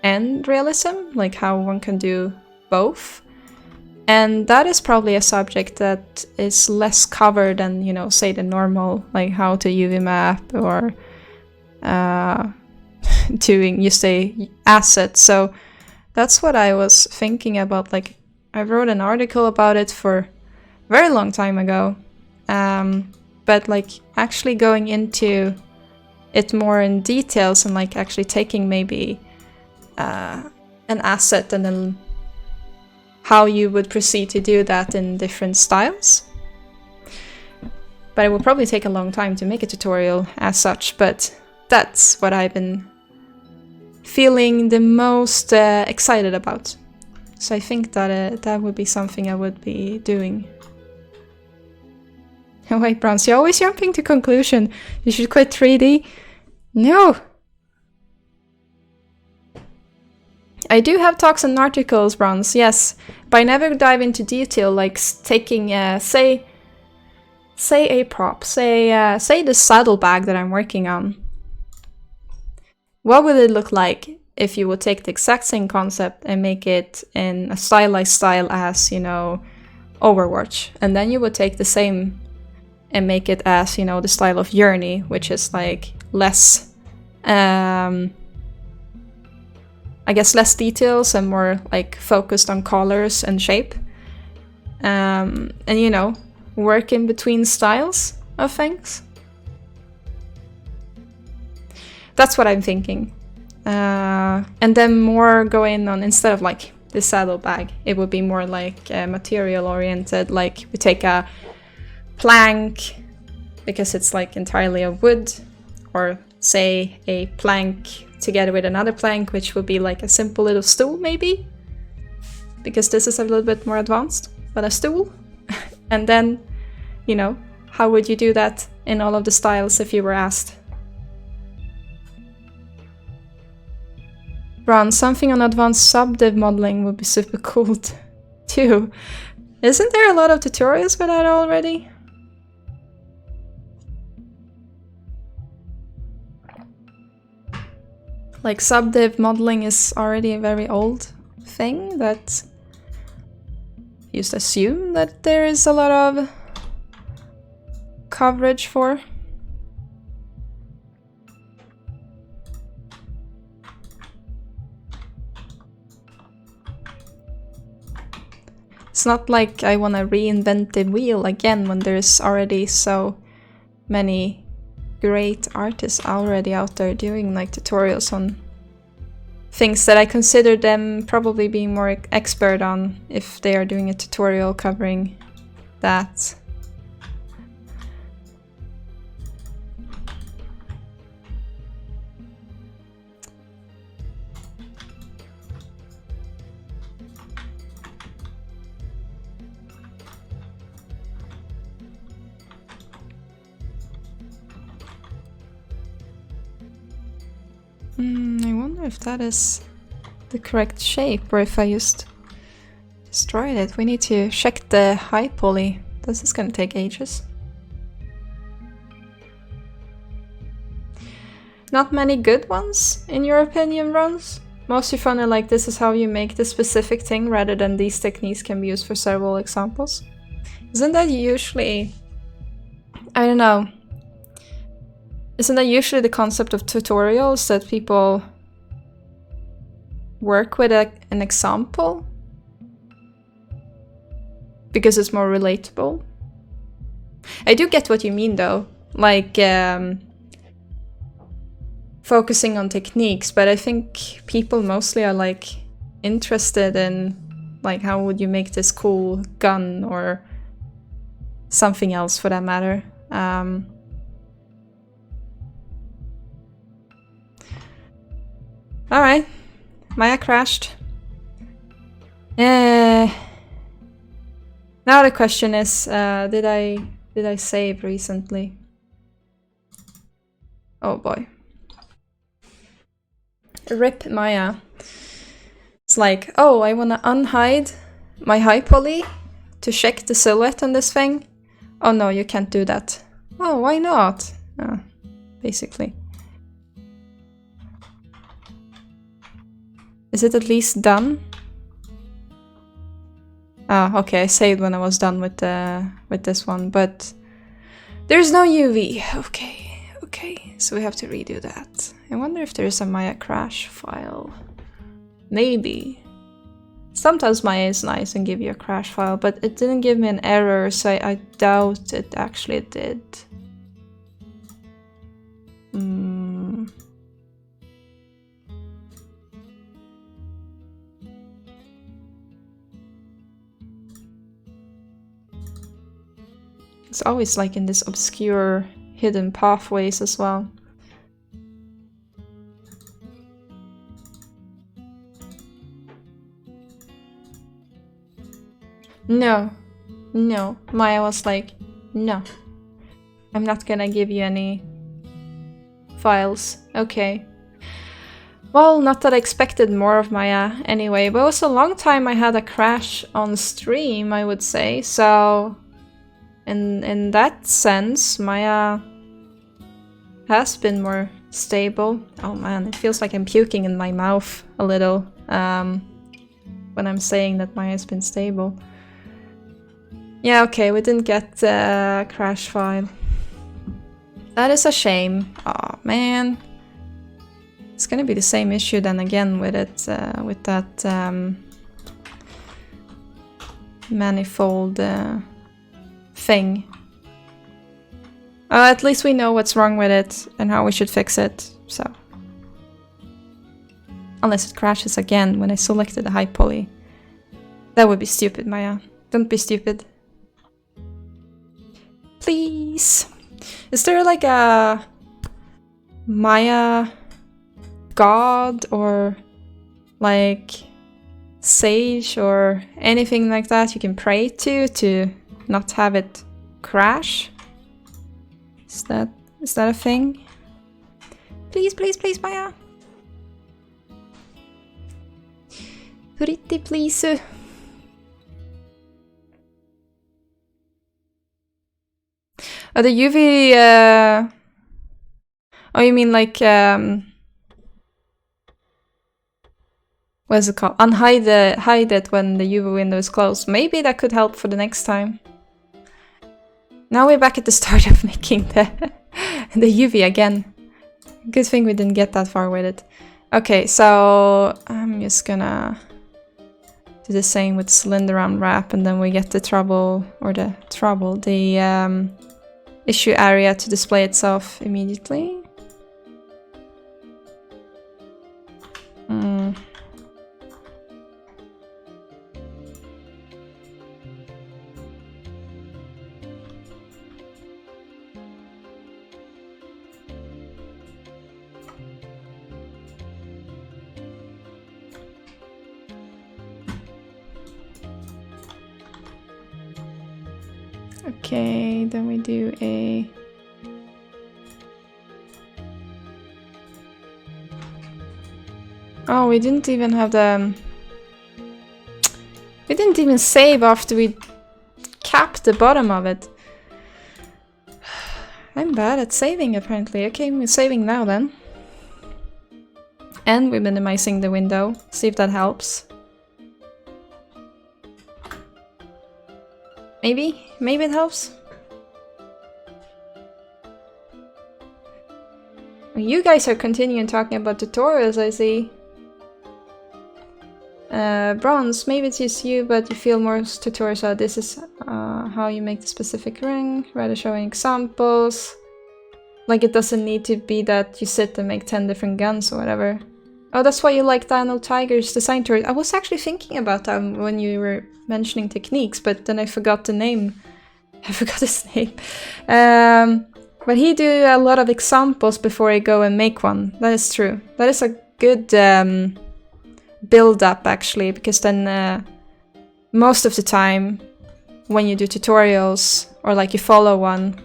and realism, like how one can do both. And that is probably a subject that is less covered than, you know, say the normal, like how to UV map or doing, you say, assets. So that's what I was thinking about. Like, I wrote an article about it for a very long time ago. But like actually going into it more in details and like actually taking maybe an asset and then how you would proceed to do that in different styles. But it will probably take a long time to make a tutorial as such, but that's what I've been feeling the most excited about. So I think that that would be something I would be doing. Oh wait, Bronze, you're always jumping to conclusion. You should quit 3D. No! I do have talks and articles, Bronze, yes. But I never dive into detail, like taking, say a prop, say the saddlebag that I'm working on. What would it look like if you would take the exact same concept and make it in a stylized style as, you know, Overwatch? And then you would take the same and make it as, you know, the style of Journey, which is like less, I guess less details and more like focused on colors and shape. And you know, work in between styles of things. That's what I'm thinking. And then more going on, instead of like the saddlebag, it would be more like material oriented. Like we take a plank because it's like entirely of wood, or say a plank together with another plank, which would be like a simple little stool maybe, because this is a little bit more advanced, but a stool. And then, you know, how would you do that in all of the styles if you were asked? Bronze, something on advanced subdiv modeling would be super cool too. Isn't there a lot of tutorials for that already? Like subdiv modeling is already a very old thing that you just assume that there is a lot of coverage for. It's not like I want to reinvent the wheel again when there's already so many great artists already out there doing like tutorials on things that I consider them probably being more expert on if they are doing a tutorial covering that. I wonder if that is the correct shape, or if I just destroyed it. We need to check the high poly. This is gonna take ages. Not many good ones, in your opinion, Rons? Mostly funny like this is how you make the specific thing rather than these techniques can be used for several examples. Isn't that usually... I don't know. Isn't that usually the concept of tutorials, that people work with an example? Because it's more relatable. I do get what you mean though. Like, focusing on techniques, but I think people mostly are like interested in like how would you make this cool gun or something else for that matter. Alright, Maya crashed. Now the question is, did I save recently? Oh boy. Rip Maya. It's like, oh, I wanna unhide my high poly to check the silhouette on this thing. Oh no, you can't do that. Oh, why not? Basically. Is it at least done? Ah, okay, I saved when I was done with this one, but there's no UV. Okay, so we have to redo that. I wonder if there's a Maya crash file. Maybe. Sometimes Maya is nice and give you a crash file, but it didn't give me an error, so I doubt it actually did. It's always like in this obscure hidden pathways as well. No, Maya was like, no, I'm not gonna give you any files. Okay. Well, not that I expected more of Maya anyway, but it was a long time I had a crash on stream, I would say, so in that sense, Maya has been more stable. Oh man, it feels like I'm puking in my mouth a little when I'm saying that Maya has been stable. Yeah, okay, we didn't get the crash file. That is a shame. Oh man. It's gonna be the same issue then again with it, with that manifold thing. At least we know what's wrong with it and how we should fix it, so. Unless it crashes again when I selected the high poly. That would be stupid, Maya. Don't be stupid. Please. Is there like a Maya god or like sage or anything like that you can pray to not have it crash? Is that a thing? Please, please, please, Maya. Pretty please. Oh, the UV, oh, you mean like, what is it called? Hide it when the UV window is closed. Maybe that could help for the next time. Now we're back at the start of making the UV again. Good thing we didn't get that far with it. Okay, so I'm just gonna do the same with cylinder unwrap, and then we get the issue area to display itself immediately. Okay, then we do a... Oh, we didn't even have the... We didn't even save after we capped the bottom of it. I'm bad at saving, apparently. Okay, we're saving now then. And we're minimizing the window. See if that helps. Maybe it helps. You guys are continuing talking about tutorials, I see. Bronze, maybe it's just you, but you feel more tutorials out. This is how you make the specific ring, rather showing examples. Like, it doesn't need to be that you sit and make 10 different guns or whatever. Oh, that's why you like Daniel Tiger's design tour. I was actually thinking about that when you were mentioning techniques, but then I forgot the name. I forgot his name. But he do a lot of examples before I go and make one. That is true. That is a good build up, actually, because then most of the time when you do tutorials or like you follow one,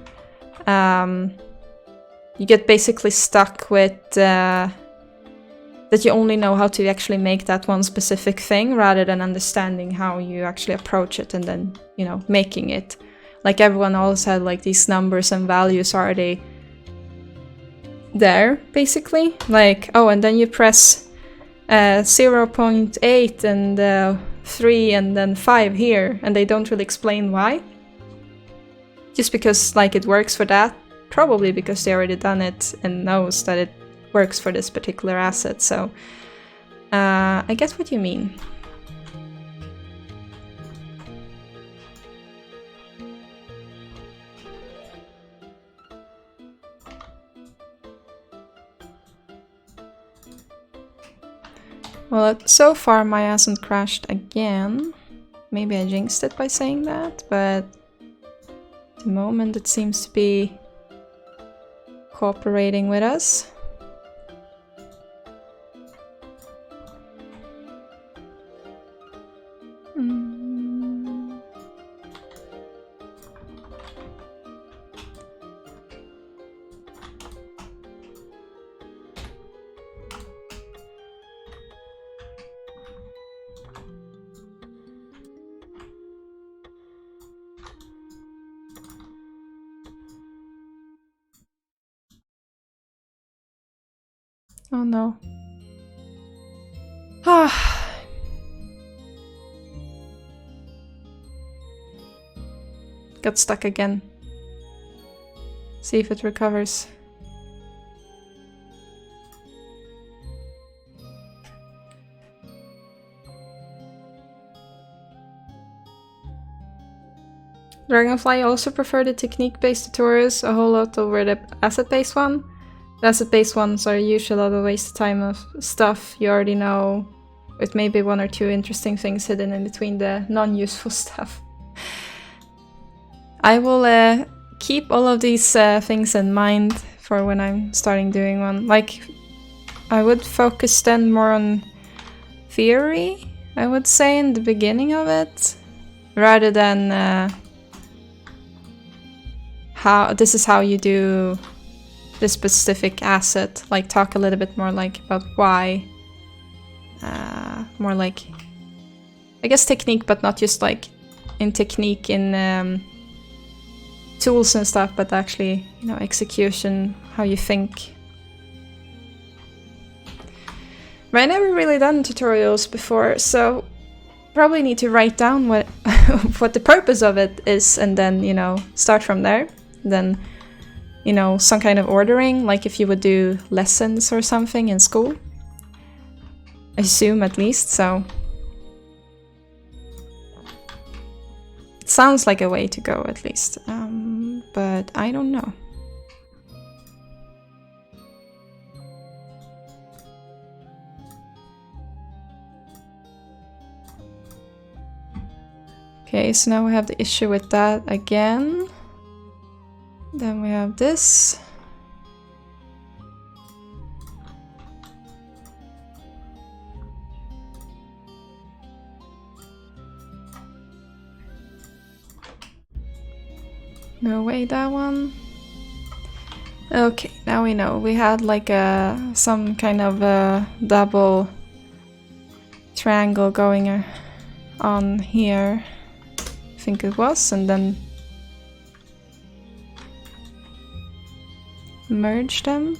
you get basically stuck with that you only know how to actually make that one specific thing rather than understanding how you actually approach it and then, you know, making it. Like, everyone always had like these numbers and values already there, basically. Like, oh, and then you press 0.8 and 3 and then 5 here, and they don't really explain why. Just because, like, it works for that. Probably because they already done it and knows that it works for this particular asset, so I get what you mean. Well, so far my hasn't crashed again. Maybe I jinxed it by saying that, but at the moment it seems to be cooperating with us. Oh no. Got stuck again. See if it recovers. Dragonfly also prefer the technique-based tutorials a whole lot over the asset-based one. The asset-based ones are usually a waste of time of stuff you already know, with maybe 1 or 2 interesting things hidden in between the non-useful stuff. I will keep all of these things in mind for when I'm starting doing one. Like, I would focus then more on theory, I would say, in the beginning of it, rather than how this is how you do this specific asset. Like, talk a little bit more like about why, more like, I guess, technique, but not just like in technique in tools and stuff, but actually, you know, execution, how you think. But I never really done tutorials before, so probably need to write down what what the purpose of it is, and then, you know, start from there. Then, you know, some kind of ordering, like if you would do lessons or something in school. I assume, at least, so. It sounds like a way to go, at least, but I don't know. Okay, so now we have the issue with that again. Then we have this. No way, that one. Okay, now we know. We had like some kind of double triangle going on here, I think it was, and then merge them.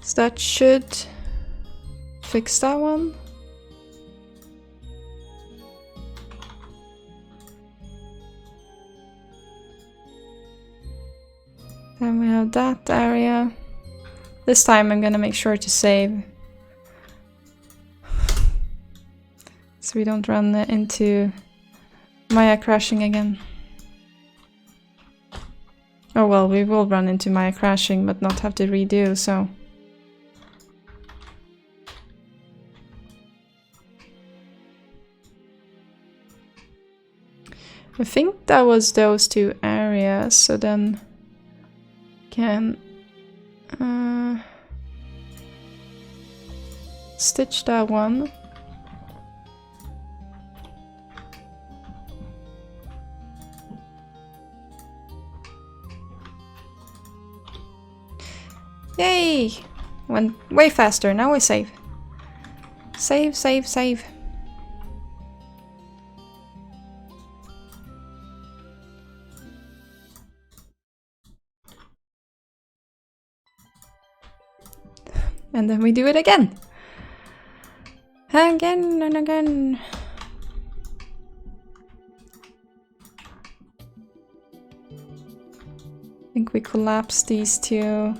So that should fix that one. Then we have that area. This time I'm gonna make sure to save, so we don't run into Maya crashing again. Oh well, we will run into Maya crashing, but not have to redo, so... I think that was those two areas, so then... can... stitch that one. Yay! Went way faster, now we save. Save, save, save. And then we do it again. Again and again. I think we collapse these two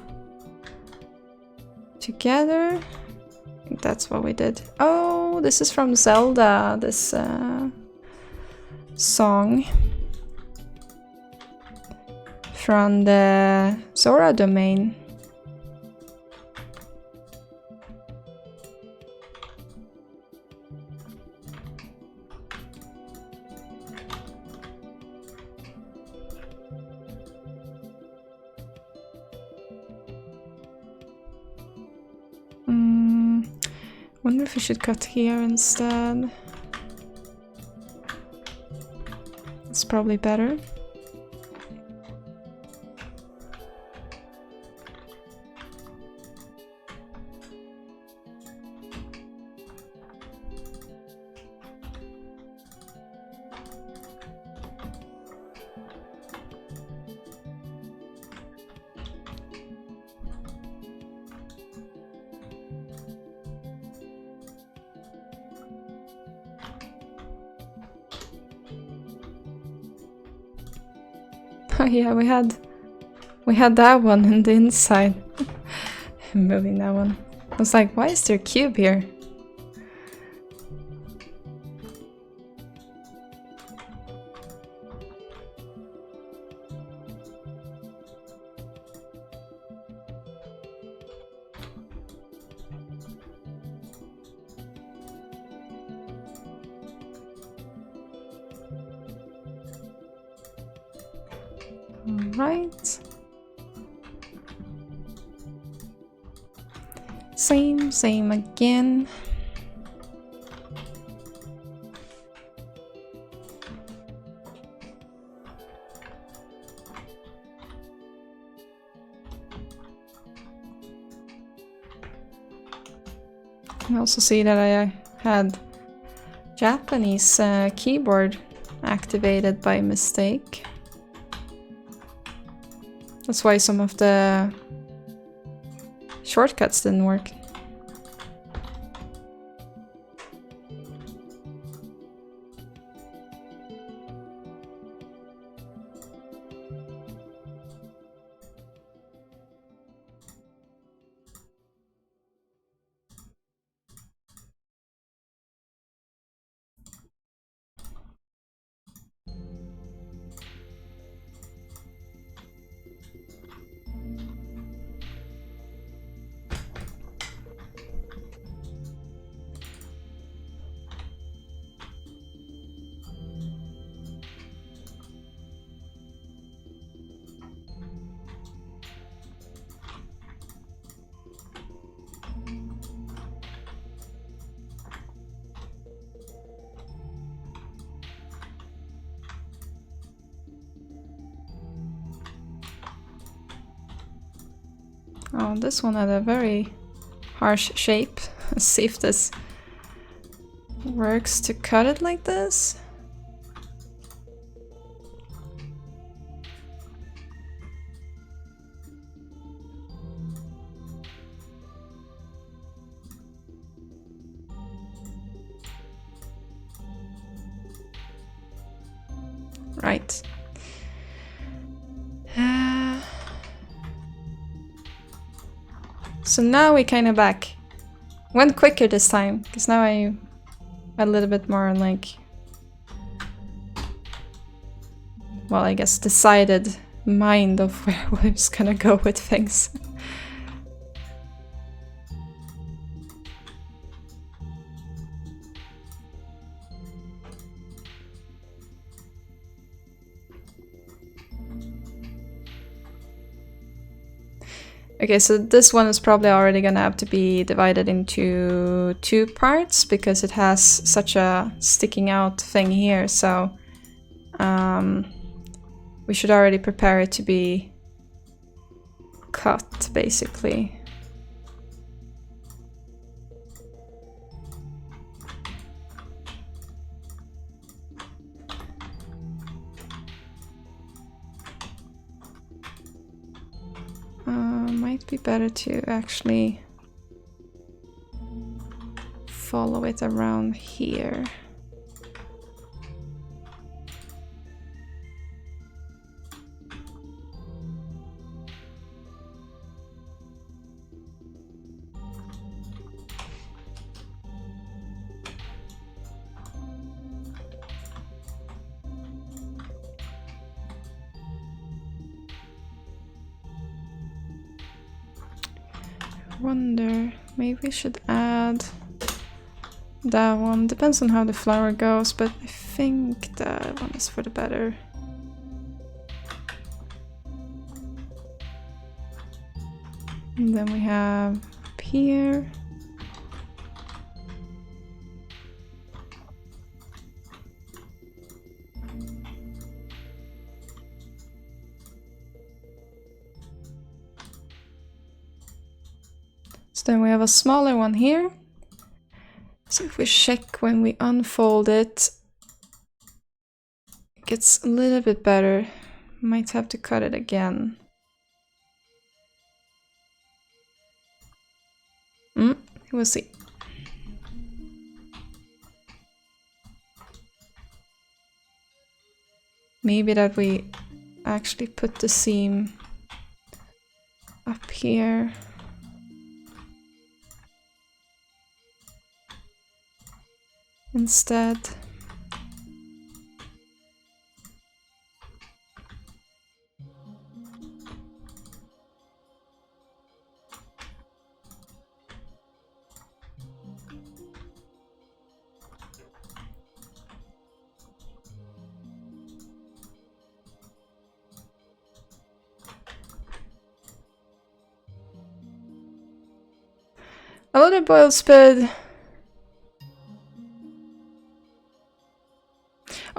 together. I think that's what we did. Oh, this is from Zelda, this song. From the Zora domain. Wonder if we should cut here instead. It's probably better. Oh yeah, we had that one in the inside. Moving that one. I was like, why is there a cube here? Right. Same again. You also see that I had Japanese keyboard activated by mistake. That's why some of the shortcuts didn't work. Oh, this one had a very harsh shape. Let's see if this works to cut it like this. Right. So now we kind of back. Went quicker this time, because now I a little bit more like, well, I guess decided mind of where I was gonna go with things. Okay, so this one is probably already gonna have to be divided into 2 parts because it has such a sticking out thing here, so we should already prepare it to be cut, basically. Might be better to actually follow it around here. Wonder, maybe we should add that one. Depends on how the flower goes, but I think that one is for the better. And then we have up here. So then we have a smaller one here. So if we check when we unfold it, it gets a little bit better. Might have to cut it again. We'll see. Maybe that we actually put the seam up here. Instead. Another boiled spud.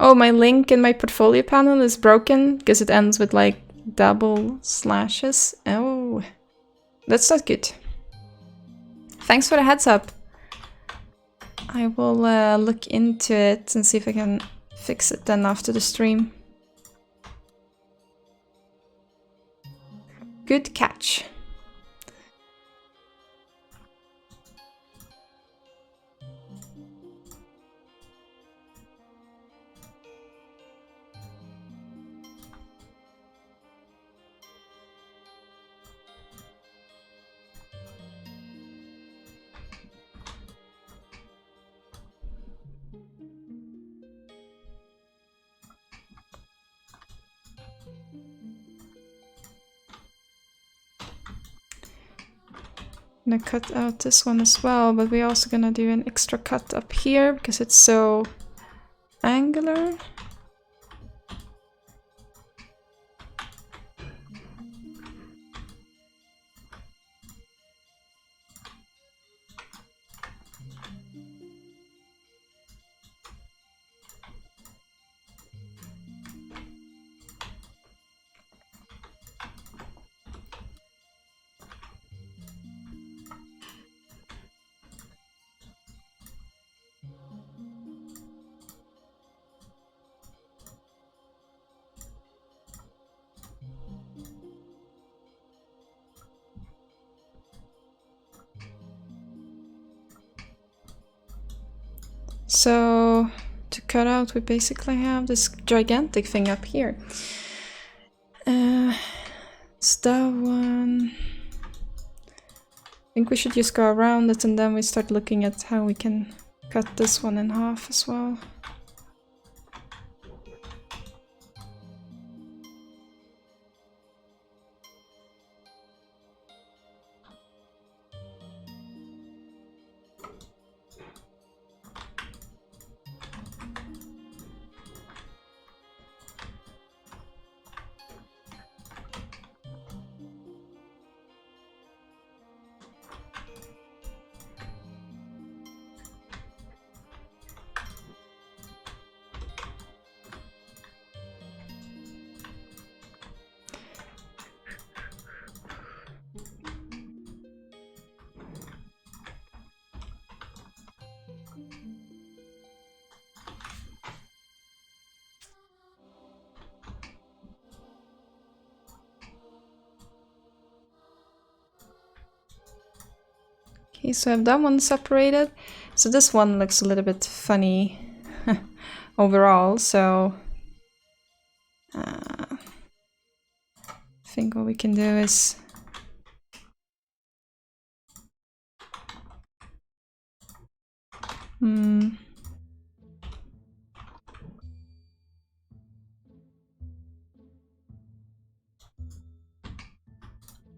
Oh, my link in my portfolio panel is broken because it ends with like double slashes. Oh, that's not good. Thanks for the heads up. I will look into it and see if I can fix it then after the stream. Good catch. I'm gonna cut out this one as well, but we're also gonna do an extra cut up here because it's so angular. So to cut out, we basically have this gigantic thing up here. It's that one. I think we should just go around it and then we start looking at how we can cut this one in half as well. Okay, so I have that one separated. So this one looks a little bit funny overall, so I think what we can do is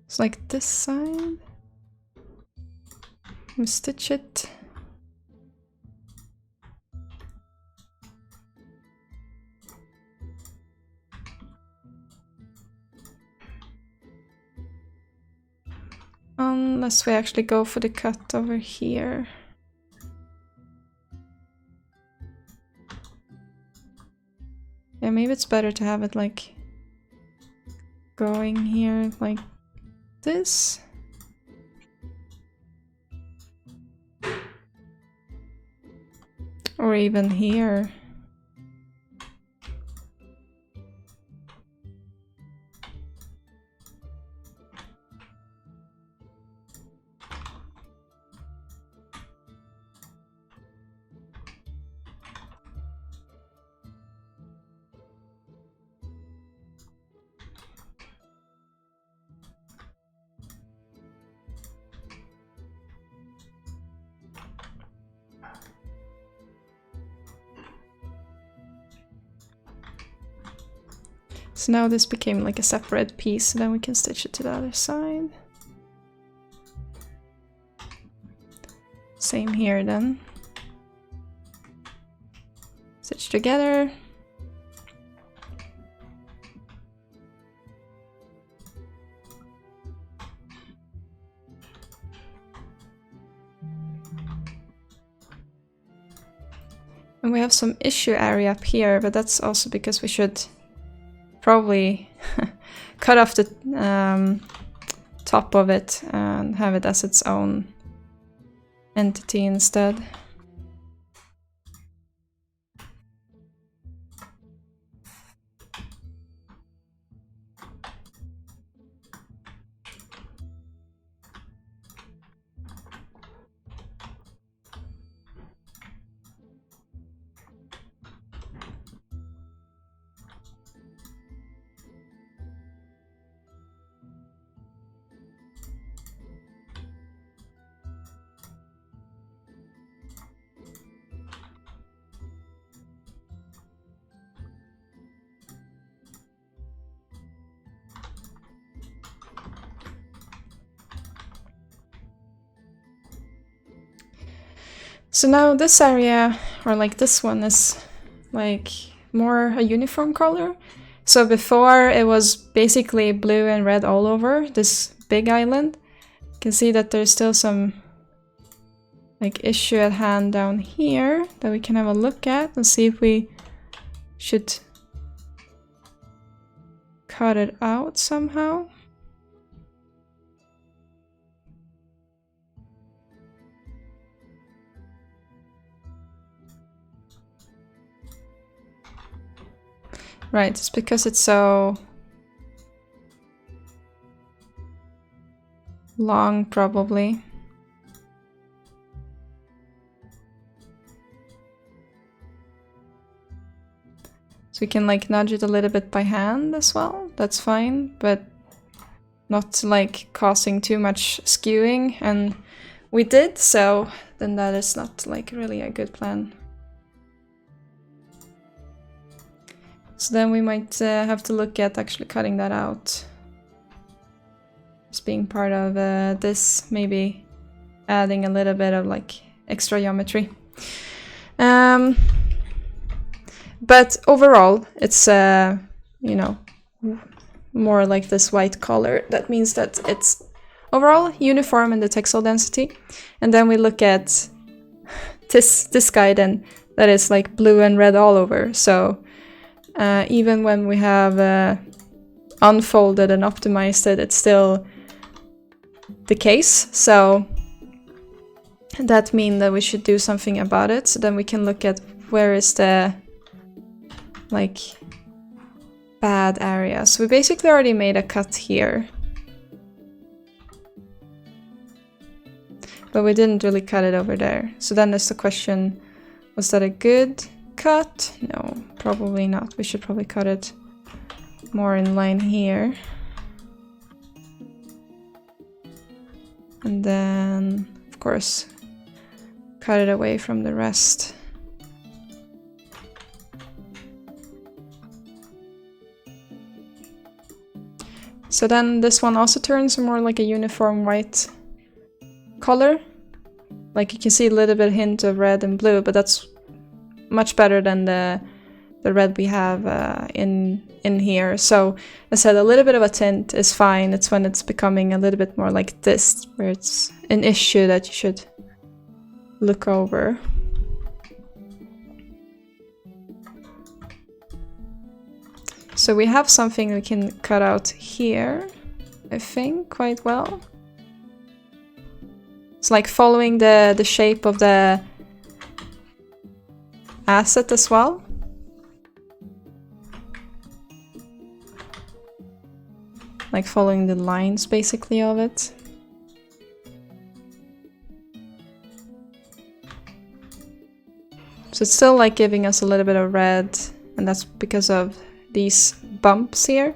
it's like this side. We stitch it. Unless we actually go for the cut over here. Yeah, maybe it's better to have it like going here like this. Or even here. So now this became like a separate piece, so then we can stitch it to the other side. Same here then. Stitch together. And we have some issue area up here, but that's also because we should probably cut off the top of it and have it as its own entity instead. So now this area, or like this one, is like more a uniform color. So before it was basically blue and red all over this big island. You can see that there's still some like issue at hand down here that we can have a look at and see if we should cut it out somehow. Right, it's because it's so long, probably. we can like nudge it a little bit by hand as well. That's fine, but not like causing too much skewing, and we did, so then that is not like really a good plan. So then we might have to look at actually cutting that out as being part of this, maybe adding a little bit of like extra geometry. But overall it's you know, more like this white color. That means that it's overall uniform in the texel density. And then we look at this guy then, that is like blue and red all over. So even when we have unfolded and optimized it, it's still the case. So that means that we should do something about it. So then we can look at where is the like bad area. So we basically already made a cut here, but we didn't really cut it over there. So then there's the question, was that a good cut? No, probably not. We should probably cut it more in line here. And then, of course, cut it away from the rest. So then this one also turns more like a uniform white color. Like you can see a little bit hint of red and blue, but that's much better than the red we have in here. So I said a little bit of a tint is fine. It's when it's becoming a little bit more like this, where it's an issue that you should look over. So we have something we can cut out here, I think, quite well. It's like following the shape of the asset as well. Like following the lines basically of it. So it's still like giving us a little bit of red, and that's because of these bumps here.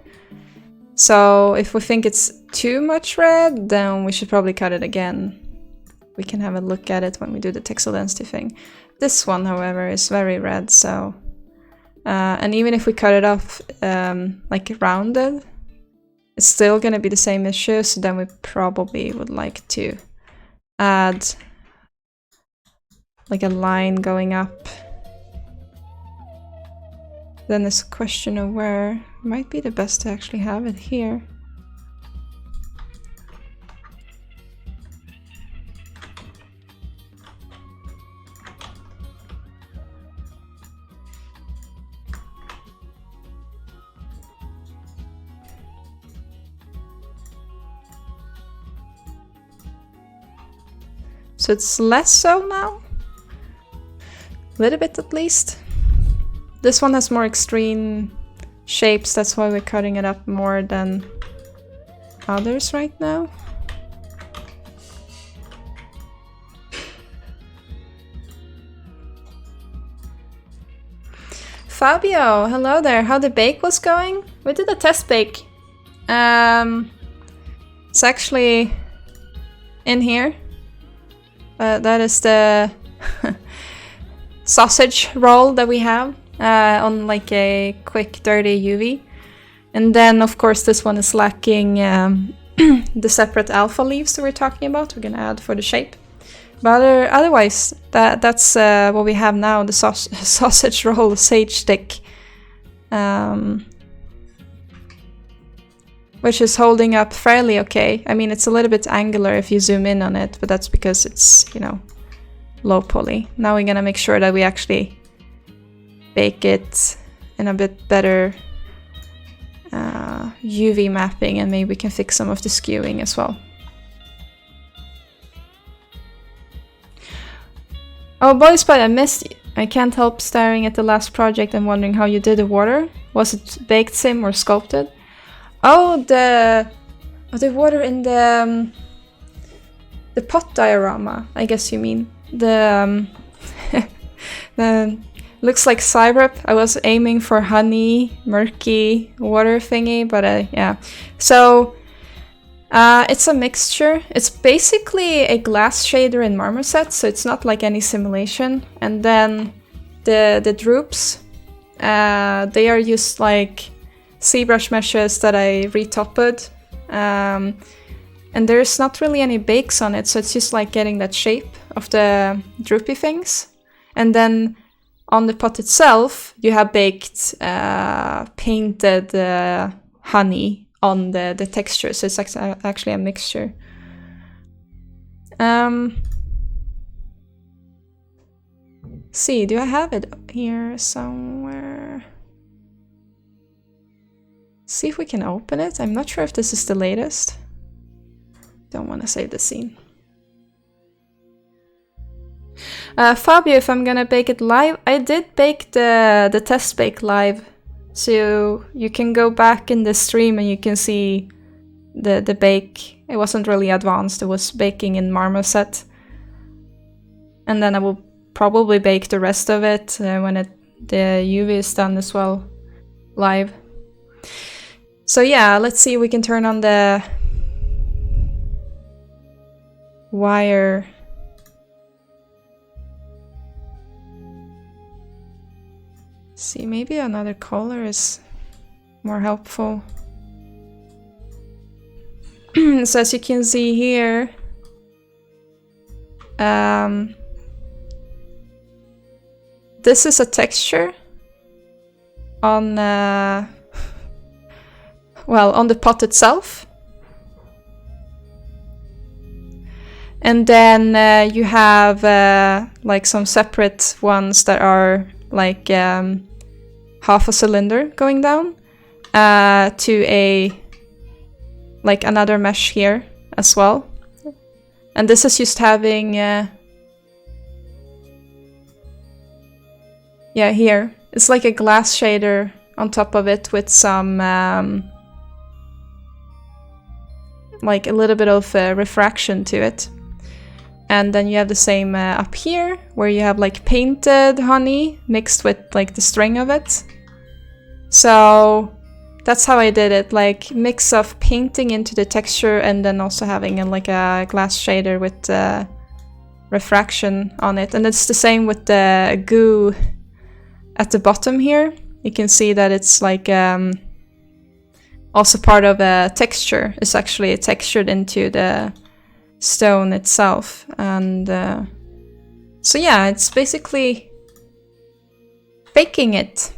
So if we think it's too much red, then we should probably cut it again. We can have a look at it when we do the texel density thing. This one, however, is very red, so... and even if we cut it off like rounded, it's still gonna be the same issue, so then we probably would like to add like a line going up. Then there's a question of where it might be the best to actually have it here. So it's less so now, a little bit at least. This one has more extreme shapes, that's why we're cutting it up more than others right now. Fabio, hello there. How the bake was going? We did a test bake. It's actually in here. That is the sausage roll that we have on like a quick dirty UV. And then of course this one is lacking the separate alpha leaves that we're talking about. We're gonna add for the shape. But otherwise, that's what we have now, the sausage roll sage stick. Which is holding up fairly okay. I mean, it's a little bit angular if you zoom in on it, but that's because it's, you know, low poly. Now we're gonna make sure that we actually bake it in a bit better UV mapping, and maybe we can fix some of the skewing as well. Oh, boys, but I missed you. I can't help staring at the last project and wondering how you did the water. Was it baked sim or sculpted? Oh, the water in the pot diorama, I guess you mean. The Looks like syrup. I was aiming for honey, murky water thingy, but yeah. So it's a mixture. It's basically a glass shader in Marmoset, so it's not like any simulation. And then the droops, they are just like Zbrush meshes that I retopped. And there's not really any bakes on it, so it's just like getting that shape of the droopy things. And then on the pot itself, you have baked painted honey on the texture, so it's actually a mixture. See, do I have it here somewhere? See if we can open it. I'm not sure if this is the latest. Don't want to save the scene. Fabio, if I'm gonna bake it live, I did bake the test bake live, so you can go back in the stream and you can see the bake. It wasn't really advanced, it was baking in Marmoset. And then I will probably bake the rest of it when the UV is done as well, live. So yeah, let's see if we can turn on the wire. See, maybe another color is more helpful. So as you can see here, this is a texture on well, on the pot itself. And then you have like some separate ones that are like half a cylinder going down to a like another mesh here as well. And this is just having yeah, here it's like a glass shader on top of it with some like a little bit of refraction to it. And then you have the same up here, where you have like painted honey mixed with like the string of it. So that's how I did it, like mix of painting into the texture and then also having like a glass shader with refraction on it. And it's the same with the goo at the bottom here. You can see that it's like also part of a texture. It's actually textured into the stone itself. And so yeah, it's basically baking it.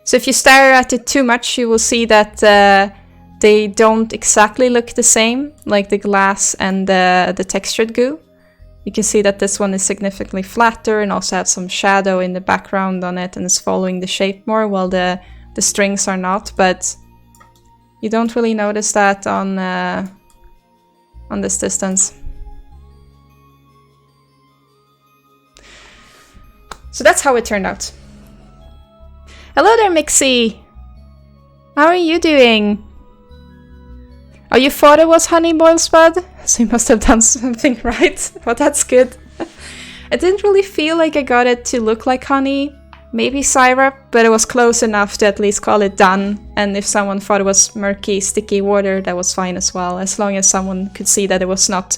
So if you stare at it too much, you will see that they don't exactly look the same, like the glass and the textured goo. You can see that this one is significantly flatter and also has some shadow in the background on it and is following the shape more, while the strings are not. But you don't really notice that on this distance. So that's how it turned out. Hello there, Mixie! How are you doing? Oh, you thought it was honey boiled spud? So you must have done something right. But that's good. I didn't really feel like I got it to look like honey. Maybe syrup, but it was close enough to at least call it done. And if someone thought it was murky, sticky water, that was fine as well. As long as someone could see that it was not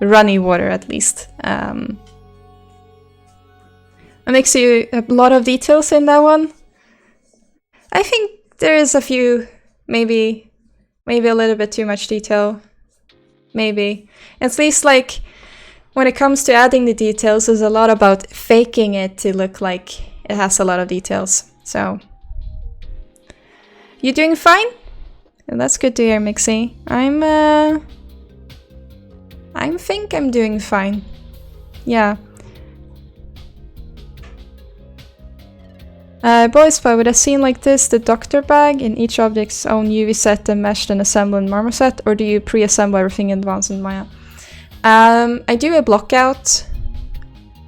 runny water, at least. It makes you a lot of details in that one. I think there is a few, maybe a little bit too much detail. Maybe. At least like when it comes to adding the details, there's a lot about faking it to look like it has a lot of details. So you doing fine? And that's good to hear, Mixie. I think I'm doing fine. Yeah. Boys, but with a scene like this, the doctor bag in each object's own UV set and meshed and assembled in Marmoset, or do you pre-assemble everything in advance in Maya? I do a blockout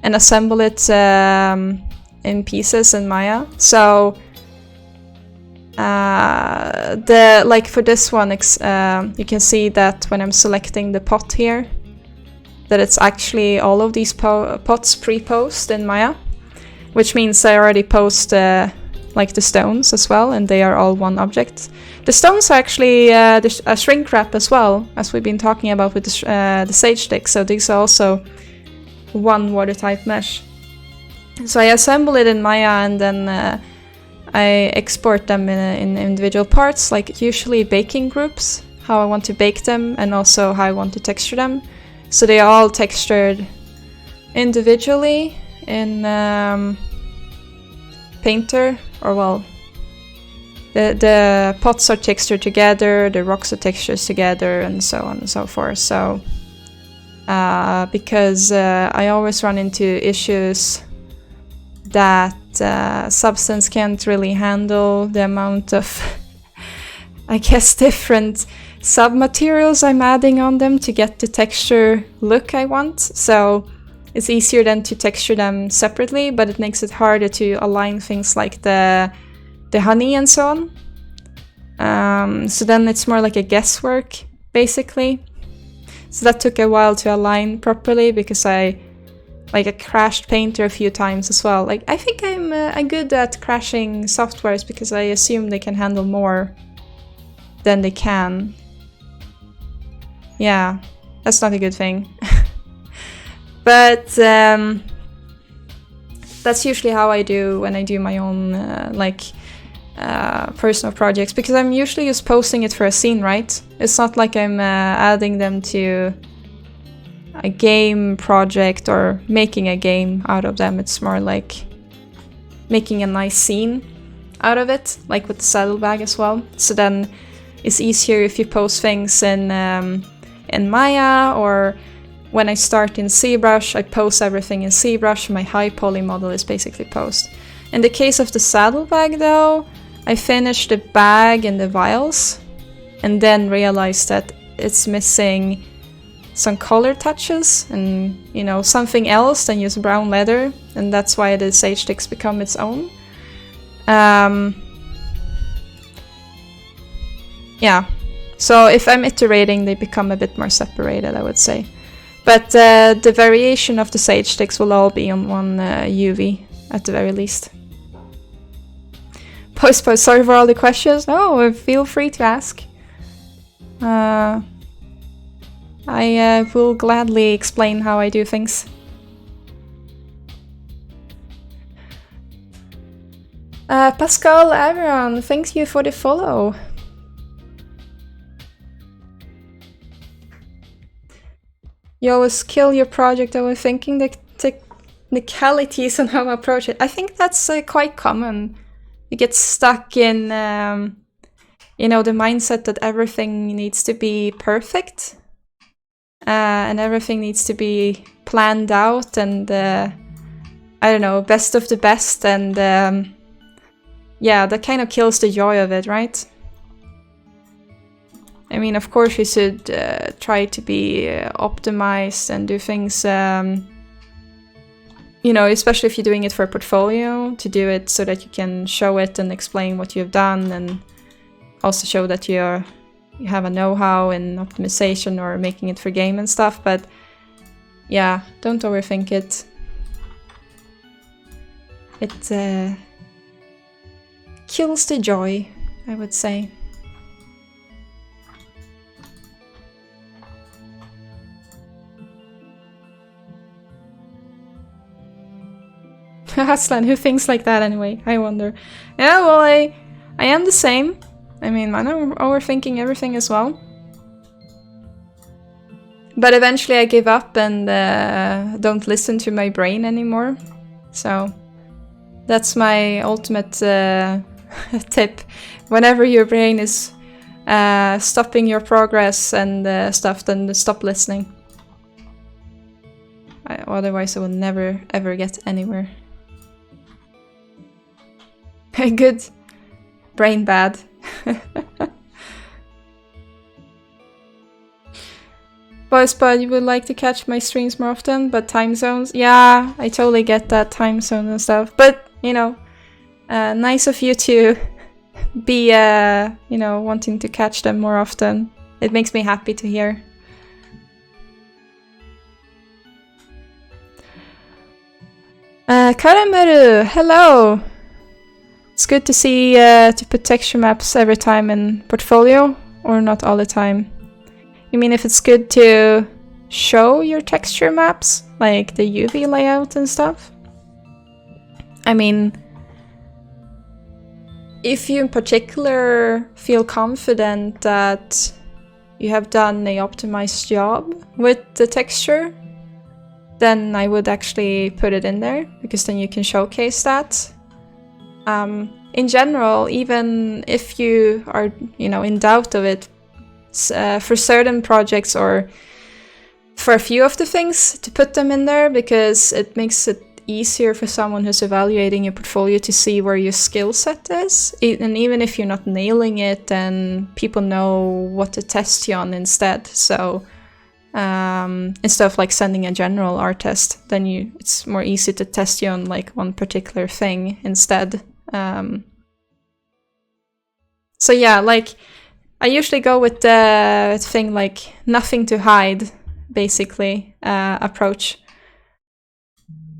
and assemble it in pieces in Maya. So like for this one, you can see that when I'm selecting the pot here, that it's actually all of these pots pre-posed in Maya, which means I already post like the stones as well, and they are all one object. The stones are actually a shrink wrap as well, as we've been talking about with the sage stick, so these are also one watertight mesh. So I assemble it in Maya, and then I export them in individual parts, like usually baking groups, how I want to bake them, and also how I want to texture them. So they are all textured individually in Painter, or well, the pots are textured together, the rocks are textured together, and so on and so forth. So because I always run into issues that Substance can't really handle the amount of, I guess, different sub-materials I'm adding on them to get the texture look I want. So it's easier then to texture them separately, but it makes it harder to align things like the honey and so on. So then it's more like a guesswork, basically. So that took a while to align properly, because I crashed Painter a few times as well. Like, I think I'm good at crashing softwares because I assume they can handle more than they can. Yeah, that's not a good thing. But that's usually how I do when I do my own personal projects, because I'm usually just posting it for a scene, right? It's not like I'm adding them to a game project or making a game out of them. It's more like making a nice scene out of it, like with the Saddlebag as well. So then it's easier if you post things in Maya, or when I start in Zbrush, I post everything in Zbrush. My high poly model is basically post. In the case of the Saddlebag though, I finished the bag and the vials, and then realized that it's missing some color touches and, you know, something else than just brown leather, and that's why the sage sticks become its own. Yeah, so if I'm iterating, they become a bit more separated, I would say. But the variation of the sage sticks will all be on one UV at the very least. Post, sorry for all the questions. No, feel free to ask. I will gladly explain how I do things. Pascal Averon, thank you for the follow. You always kill your project over thinking the technicalities on how I approach it. I think that's quite common. You get stuck in, you know, the mindset that everything needs to be perfect. And everything needs to be planned out and, I don't know, best of the best. And yeah, that kind of kills the joy of it, right? I mean, of course you should try to be optimized and do things, you know, especially if you're doing it for a portfolio, to do it so that you can show it and explain what you've done, and also show that you have a know-how in optimization or making it for game and stuff. But yeah, don't overthink it. It kills the joy, I would say. Aslan, who thinks like that anyway? I wonder. Yeah, well, I am the same. I mean, I'm overthinking everything as well. But eventually I give up and don't listen to my brain anymore. So that's my ultimate tip. Whenever your brain is stopping your progress and stuff, then stop listening. Otherwise I will never ever get anywhere. Good. Brain bad. Boys, but you would like to catch my streams more often, but time zones? Yeah, I totally get that, time zone and stuff. But, you know, nice of you to be, you know, wanting to catch them more often. It makes me happy to hear. Karamaru, hello! It's good to see to put texture maps every time in portfolio, or not all the time. You mean if it's good to show your texture maps, like the UV layout and stuff? I mean, if you in particular feel confident that you have done a optimized job with the texture, then I would actually put it in there, because then you can showcase that. In general, even if you are, in doubt of it, for certain projects or for a few of the things, to put them in there, because it makes it easier for someone who's evaluating your portfolio to see where your skill set is. And even if you're not nailing it, then people know what to test you on instead. So instead of like sending a general art test, then it's more easy to test you on like one particular thing instead. So yeah, like I usually go with the thing like nothing to hide, basically, approach.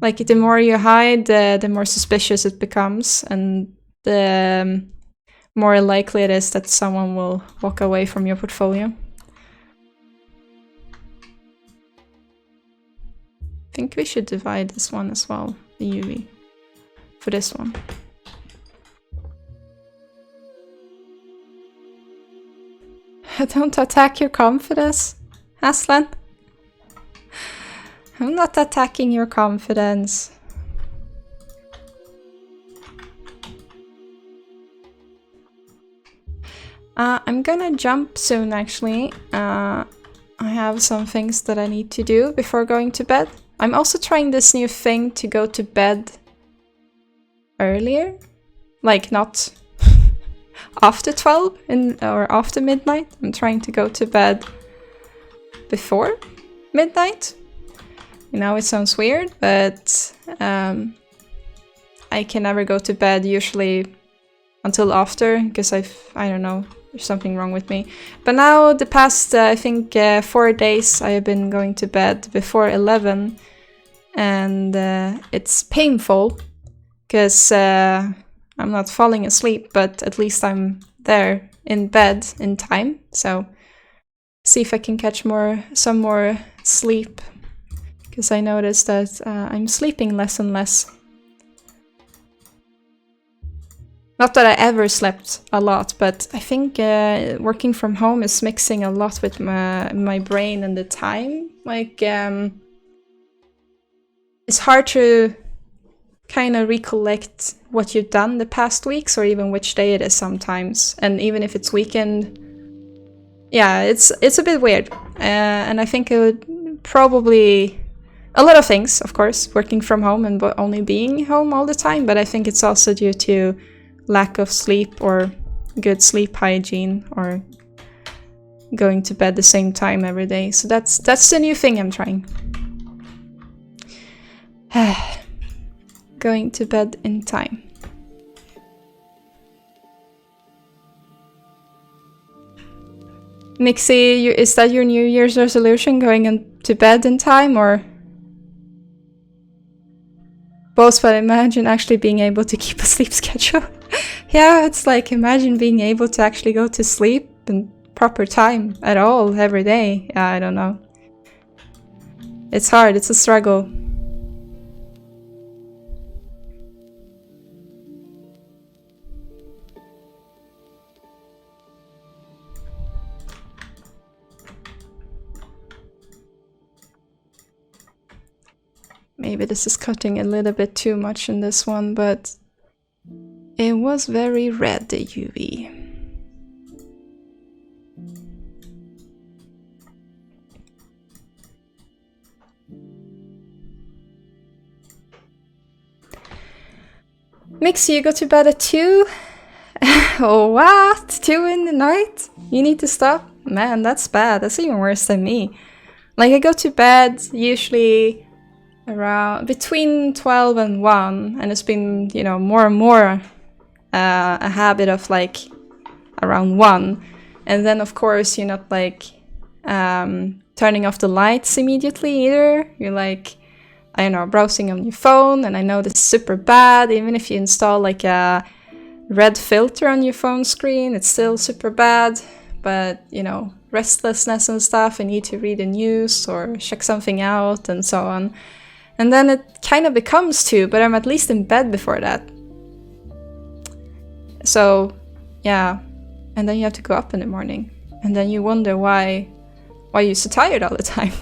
Like the more you hide, the more suspicious it becomes, and the more likely it is that someone will walk away from your portfolio. I think we should divide this one as well, the UV, for this one. Don't attack your confidence, Aslan. I'm not attacking your confidence. I'm gonna jump soon, actually. I have some things that I need to do before going to bed. I'm also trying this new thing to go to bed earlier. Like, not after 12 or after midnight. I'm trying to go to bed before midnight. You know, it sounds weird, but I can never go to bed usually until after, because I don't know, there's something wrong with me. But now the past, I think 4 days I have been going to bed before 11, and it's painful, because I'm not falling asleep, but at least I'm there in bed in time. So see if I can catch some more sleep, because I noticed that I'm sleeping less and less. Not that I ever slept a lot, but I think working from home is mixing a lot with my brain and the time. Like, it's hard to kind of recollect what you've done the past weeks, or even which day it is sometimes. And even if it's weekend, yeah, it's a bit weird. And I think it would probably... A lot of things, of course, working from home and only being home all the time, but I think it's also due to lack of sleep or good sleep hygiene, or going to bed the same time every day. So that's the new thing I'm trying. Going to bed in time. Nixie, is that your New Year's resolution, going to bed in time, or... Both, but imagine actually being able to keep a sleep schedule. Yeah, it's like, imagine being able to actually go to sleep in proper time at all every day. Yeah, I don't know. It's hard, it's a struggle. Maybe this is cutting a little bit too much in this one, but it was very red, the UV. Mixie, you go to bed at 2? Oh, what? 2 in the night? You need to stop? Man, that's bad. That's even worse than me. Like, I go to bed usually around between 12 and 1, and it's been, you know, more and more a habit of like around 1. And then of course you're not like turning off the lights immediately either. You're like I don't know, browsing on your phone, and I know this is super bad. Even if you install like a red filter on your phone screen, it's still super bad. But, you know, restlessness and stuff, I need to read the news or check something out and so on. And then it kind of becomes 2, but I'm at least in bed before that. So, yeah. And then you have to go up in the morning. And then you wonder why you're so tired all the time.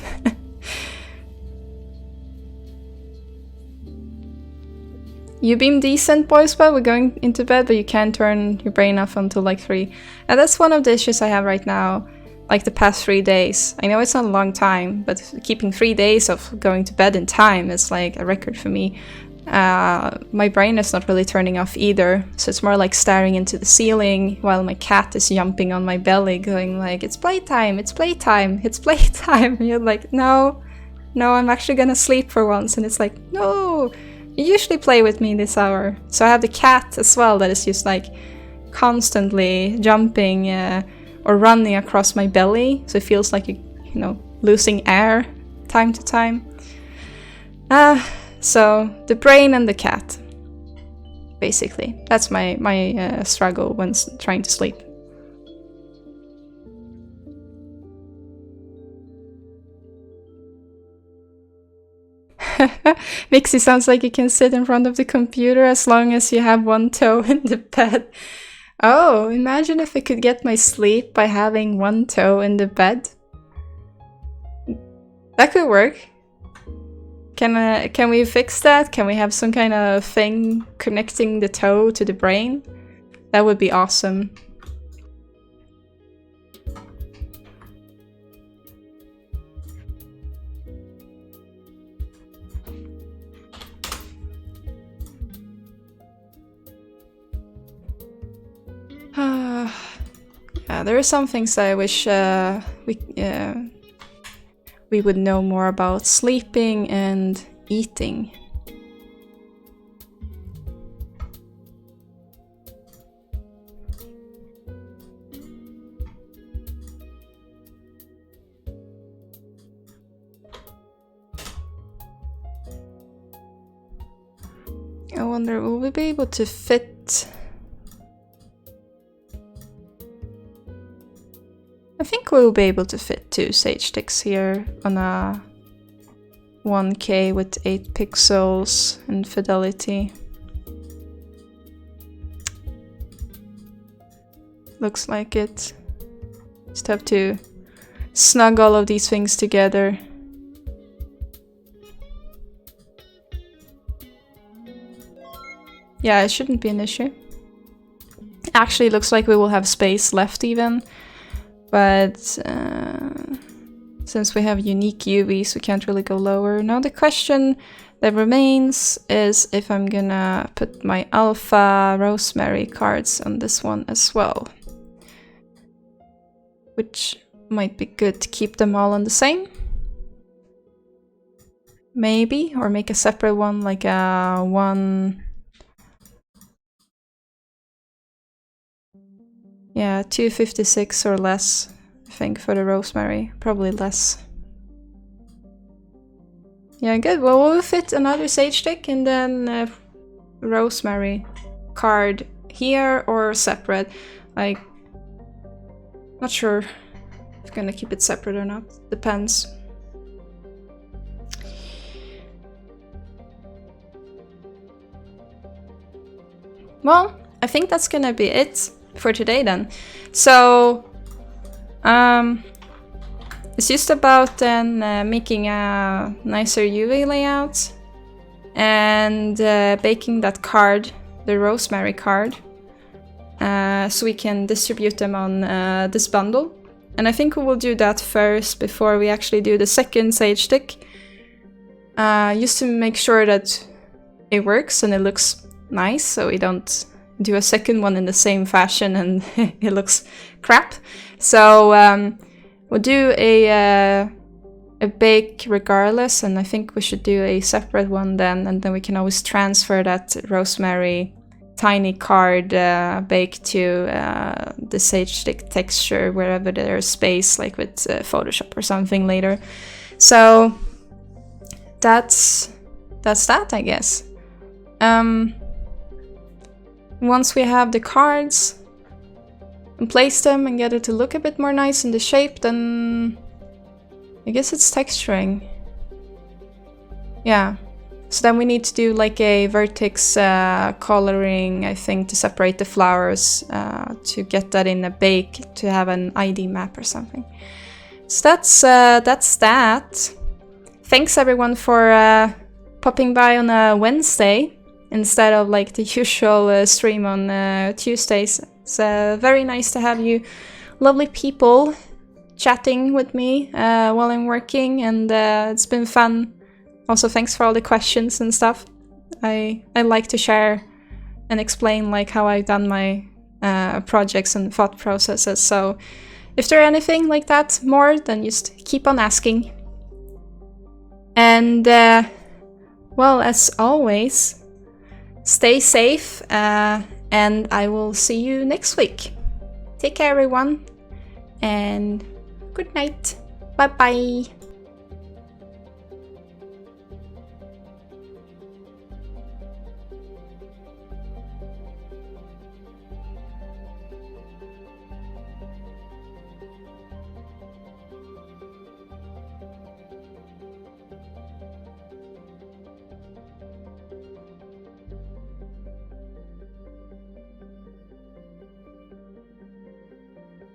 You beam decent, boys, but we're going into bed, but you can't turn your brain off until like 3. And that's one of the issues I have right now, like the past 3 days. I know it's not a long time, but keeping 3 days of going to bed in time is like a record for me. My brain is not really turning off either, so it's more like staring into the ceiling while my cat is jumping on my belly, going like, it's playtime, it's playtime, it's playtime. And you're like, no, I'm actually gonna sleep for once. And it's like, no, you usually play with me this hour. So I have the cat as well that is just like constantly jumping or running across my belly, so it feels like you know, losing air time to time. So the brain and the cat, basically. That's my struggle when trying to sleep. Mixie sounds like you can sit in front of the computer as long as you have one toe in the bed. Oh, imagine if I could get my sleep by having one toe in the bed. That could work. Can we fix that? Can we have some kind of thing connecting the toe to the brain? That would be awesome. Yeah, there are some things that I wish we would know more about: sleeping and eating. I wonder, will we be able to fit... I think we'll be able to fit 2 sage sticks here on a 1K with 8 pixels and fidelity. Looks like it. Just have to snug all of these things together. Yeah, it shouldn't be an issue. Actually, it looks like we will have space left even. But since we have unique UVs, we can't really go lower. Now the question that remains is if I'm gonna put my alpha rosemary cards on this one as well. Which might be good to keep them all on the same. Maybe, or make a separate one, like a one... Yeah, 256 or less, I think, for the rosemary. Probably less. Yeah, good. Well, we'll fit another sage stick and then a rosemary card here or separate. Like, not sure if I'm gonna keep it separate or not. Depends. Well, I think that's gonna be it for today then. So it's just about then making a nicer UV layout and baking that card, the rosemary card, so we can distribute them on this bundle. And I think we will do that first before we actually do the second sage stick, just to make sure that it works and it looks nice, so we don't do a second one in the same fashion and it looks crap. So we'll do a bake regardless, and I think we should do a separate one then, and then we can always transfer that rosemary tiny card bake to the sage stick texture wherever there's space, like with Photoshop or something later. So that's that's that, I guess. Once we have the cards and place them and get it to look a bit more nice in the shape, then I guess it's texturing. Yeah. So then we need to do like a vertex coloring, I think, to separate the flowers, to get that in a bake, to have an ID map or something. So that's that. Thanks everyone for popping by on a Wednesday instead of like the usual stream on Tuesdays. It's very nice to have you lovely people chatting with me while I'm working, and it's been fun. Also, thanks for all the questions and stuff. I like to share and explain like how I've done my projects and thought processes. So if there's anything like that more, then just keep on asking. And well, as always, stay safe, and I will see you next week. Take care, everyone, and good night. Bye bye.